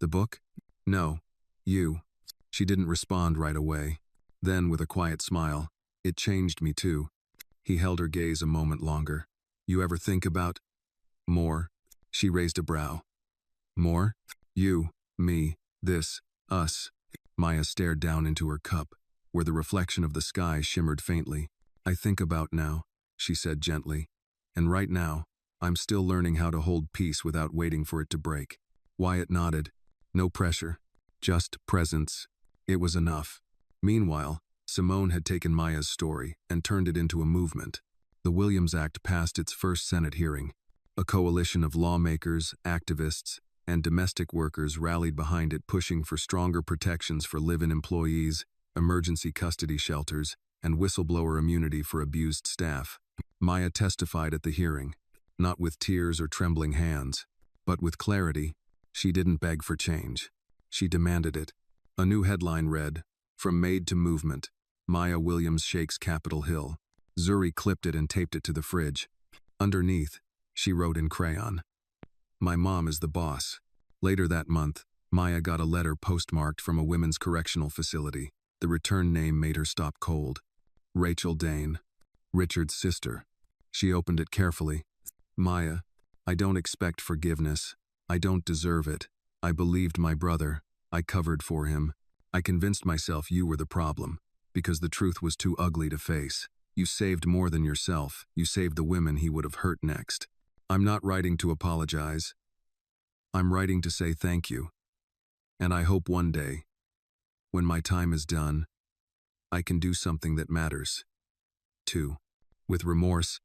"The book?" "No, you." She didn't respond right away. Then, with a quiet smile, "It changed me too." He held her gaze a moment longer. "You ever think about more?" She raised a brow. "More? You, me, this, us." Maya stared down into her cup, where the reflection of the sky shimmered faintly. "I think about now," she said gently. "And right now, I'm still learning how to hold peace without waiting for it to break." Wyatt nodded. No pressure, just presence. It was enough. Meanwhile, Simone had taken Maya's story and turned it into a movement. The Williams Act passed its first Senate hearing. A coalition of lawmakers, activists, and domestic workers rallied behind it, pushing for stronger protections for live-in employees, emergency custody shelters, and whistleblower immunity for abused staff. Maya testified at the hearing, not with tears or trembling hands, but with clarity. She didn't beg for change. She demanded it. A new headline read, "From Maid to Movement, Maya Williams Shakes Capitol Hill." Zuri clipped it and taped it to the fridge. Underneath, she wrote in crayon, "My mom is the boss." Later that month, Maya got a letter postmarked from a women's correctional facility. The return name made her stop cold. Rachel Dane, Richard's sister. She opened it carefully. "Maya, I don't expect forgiveness. I don't deserve it. I believed my brother. I covered for him. I convinced myself you were the problem, because the truth was too ugly to face. You saved more than yourself. You saved the women he would have hurt next. I'm not writing to apologize. I'm writing to say thank you. And I hope one day, when my time is done, I can do something that matters. Too." With remorse,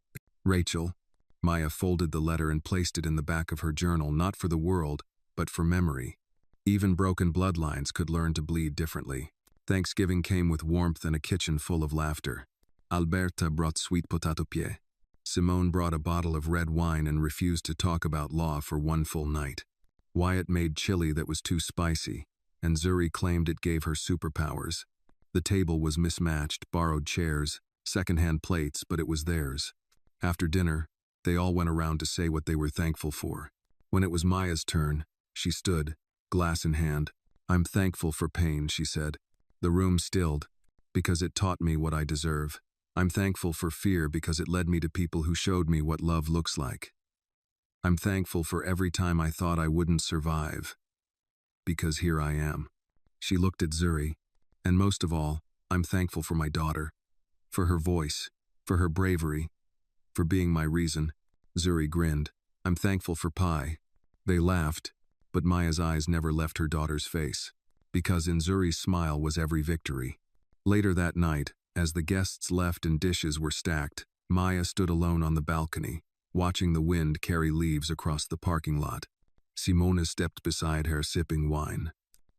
Rachel, Maya folded the letter and placed it in the back of her journal, not for the world, but for memory. Even broken bloodlines could learn to bleed differently. Thanksgiving came with warmth and a kitchen full of laughter. Alberta brought sweet potato pie. Simone brought a bottle of red wine and refused to talk about law for one full night. Wyatt made chili that was too spicy, and Zuri claimed it gave her superpowers. The table was mismatched, borrowed chairs, secondhand plates, but it was theirs. After dinner, they all went around to say what they were thankful for. When it was Maya's turn, she stood, glass in hand. "I'm thankful for pain," she said. "The room stilled, because it taught me what I deserve. I'm thankful for fear because it led me to people who showed me what love looks like. I'm thankful for every time I thought I wouldn't survive, because here I am." She looked at Zuri. "And most of all, I'm thankful for my daughter. For her voice, for her bravery, for being my reason." Zuri grinned. "I'm thankful for pie." They laughed, but Maya's eyes never left her daughter's face, because in Zuri's smile was every victory. Later that night, as the guests left and dishes were stacked, Maya stood alone on the balcony, watching the wind carry leaves across the parking lot. Simone stepped beside her, sipping wine.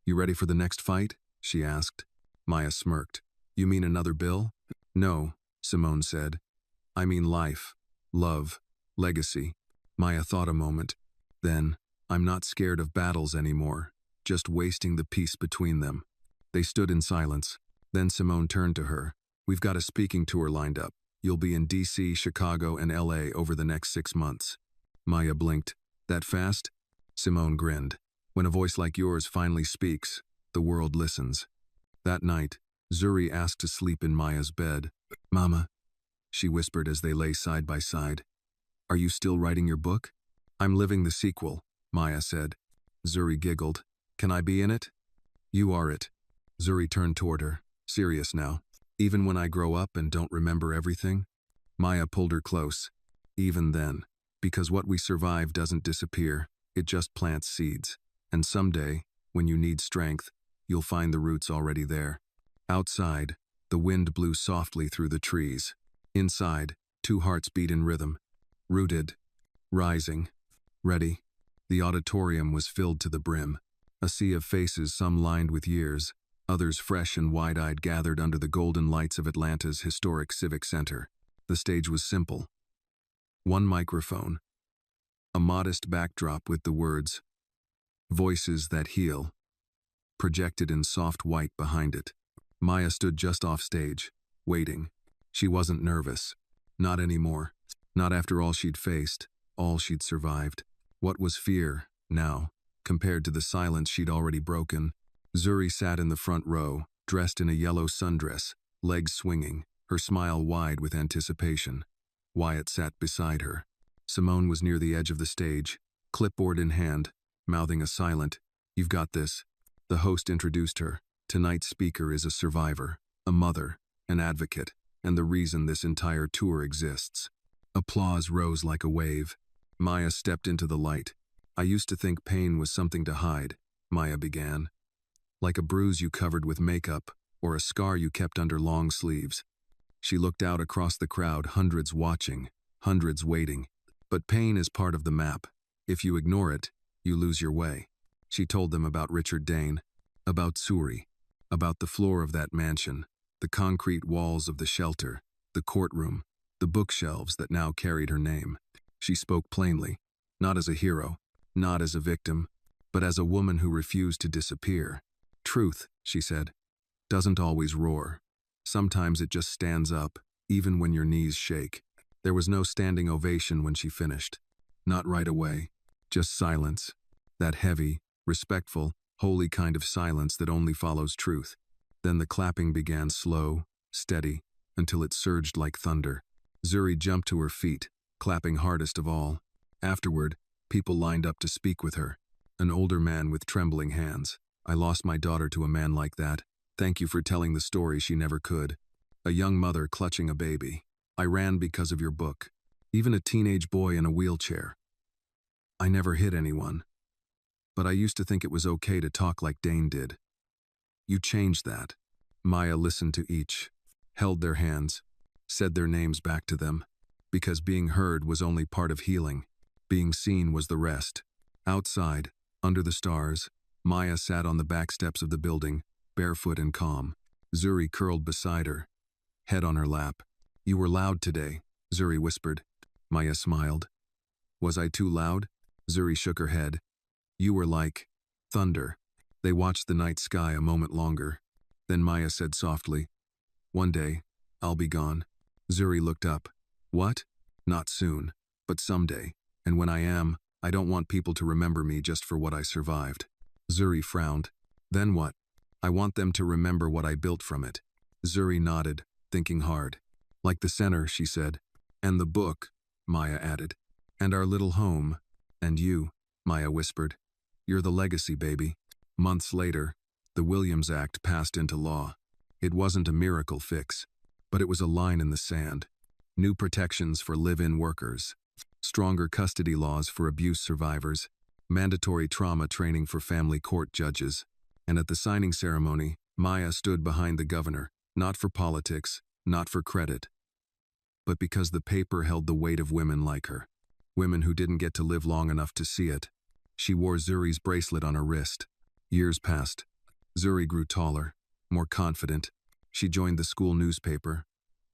"You ready for the next fight?" she asked. Maya smirked. "You mean another bill?" "No," Simone said. "I mean life, love, legacy." Maya thought a moment. Then, "I'm not scared of battles anymore, just wasting the peace between them." They stood in silence. Then Simone turned to her. "We've got a speaking tour lined up. You'll be in DC, Chicago, and LA over the next 6 months. Maya blinked. "That fast?" Simone grinned. "When a voice like yours finally speaks, the world listens." That night, Zuri asked to sleep in Maya's bed. "Mama," she whispered as they lay side by side, "are you still writing your book?" "I'm living the sequel," Maya said. Zuri giggled. "Can I be in it?" "You are it." Zuri turned toward her, serious now. Even when I grow up and don't remember everything? Maya pulled her close. Even then. Because what we survive doesn't disappear, it just plants seeds. And someday, when you need strength, you'll find the roots already there. Outside, the wind blew softly through the trees. Inside, two hearts beat in rhythm. Rooted. Rising. Ready. The auditorium was filled to the brim. A sea of faces, some lined with years, others fresh and wide-eyed, gathered under the golden lights of Atlanta's historic civic center. The stage was simple. One microphone. A modest backdrop with the words, "Voices that Heal," projected in soft white behind it. Maya stood just off stage, waiting. She wasn't nervous. Not anymore. Not after all she'd faced, all she'd survived. What was fear, now, compared to the silence she'd already broken? Zuri sat in the front row, dressed in a yellow sundress, legs swinging, her smile wide with anticipation. Wyatt sat beside her. Simone was near the edge of the stage, clipboard in hand, mouthing a silent, "You've got this." The host introduced her. Tonight's speaker is a survivor, a mother, an advocate, and the reason this entire tour exists. Applause rose like a wave. Maya stepped into the light. "I used to think pain was something to hide," Maya began. "Like a bruise you covered with makeup, or a scar you kept under long sleeves." She looked out across the crowd, hundreds watching, hundreds waiting. "But pain is part of the map. If you ignore it, you lose your way." She told them about Richard Dane, about Suri, about the floor of that mansion, the concrete walls of the shelter, the courtroom, the bookshelves that now carried her name. She spoke plainly, not as a hero, not as a victim, but as a woman who refused to disappear. "Truth," she said, "doesn't always roar. Sometimes it just stands up, even when your knees shake." There was no standing ovation when she finished. Not right away. Just silence. That heavy, respectful, holy kind of silence that only follows truth. Then the clapping began, slow, steady, until it surged like thunder. Zuri jumped to her feet, clapping hardest of all. Afterward, people lined up to speak with her. An older man with trembling hands. "I lost my daughter to a man like that. Thank you for telling the story she never could." A young mother clutching a baby. "I ran because of your book." Even a teenage boy in a wheelchair. "I never hit anyone. But I used to think it was okay to talk like Dane did." "You changed that." Maya listened to each, held their hands, said their names back to them, because being heard was only part of healing. Being seen was the rest. Outside, under the stars, Maya sat on the back steps of the building, barefoot and calm. Zuri curled beside her, head on her lap. "You were loud today," Zuri whispered. Maya smiled. "Was I too loud?" Zuri shook her head. "You were like thunder." They watched the night sky a moment longer. Then Maya said softly, "One day, I'll be gone." Zuri looked up. "What?" "Not soon, but someday. And when I am, I don't want people to remember me just for what I survived." Zuri frowned. "Then what?" "I want them to remember what I built from it." Zuri nodded, thinking hard. "Like the center," she said. "And the book," Maya added. "And our little home. And you," Maya whispered. "You're the legacy, baby." Months later, the Williams Act passed into law. It wasn't a miracle fix, but it was a line in the sand. New protections for live-in workers, stronger custody laws for abuse survivors, mandatory trauma training for family court judges. And at the signing ceremony, Maya stood behind the governor, not for politics, not for credit, but because the paper held the weight of women like her, women who didn't get to live long enough to see it. She wore Zuri's bracelet on her wrist. Years passed. Zuri grew taller, more confident. She joined the school newspaper,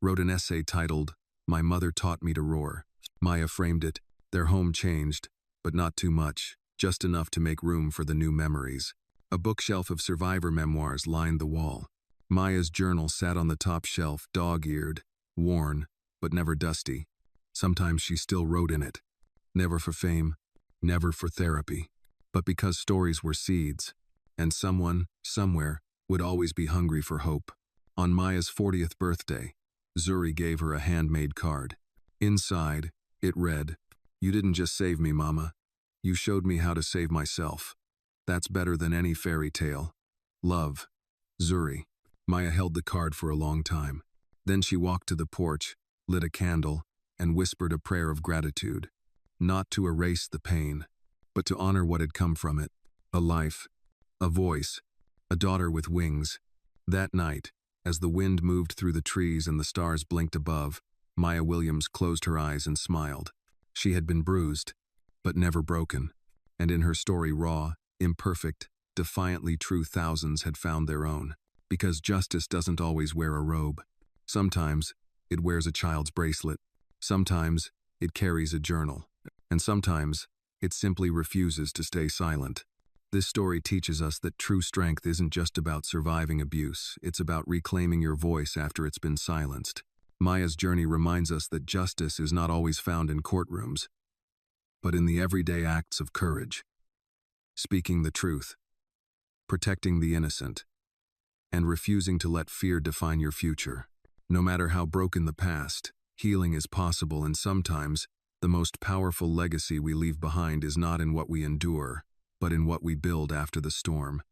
wrote an essay titled, "My Mother Taught Me to Roar." Maya framed it. Their home changed, but not too much, just enough to make room for the new memories. A bookshelf of survivor memoirs lined the wall. Maya's journal sat on the top shelf, dog-eared, worn, but never dusty. Sometimes she still wrote in it. Never for fame, never for therapy, but because stories were seeds, and someone, somewhere, would always be hungry for hope. On Maya's 40th birthday, Zuri gave her a handmade card. Inside, it read, "You didn't just save me, Mama. You showed me how to save myself. That's better than any fairy tale. Love, Zuri." Maya held the card for a long time. Then she walked to the porch, lit a candle, and whispered a prayer of gratitude. Not to erase the pain, but to honor what had come from it. A life, a voice, a daughter with wings. That night, as the wind moved through the trees and the stars blinked above, Maya Williams closed her eyes and smiled. She had been bruised, but never broken. And in her story raw, imperfect, defiantly true, thousands had found their own. Because justice doesn't always wear a robe. Sometimes it wears a child's bracelet. Sometimes it carries a journal. And sometimes it simply refuses to stay silent. This story teaches us that true strength isn't just about surviving abuse, it's about reclaiming your voice after it's been silenced. Maya's journey reminds us that justice is not always found in courtrooms, but in the everyday acts of courage. Speaking the truth, protecting the innocent, and refusing to let fear define your future. No matter how broken the past, healing is possible, and sometimes the most powerful legacy we leave behind is not in what we endure, but in what we build after the storm.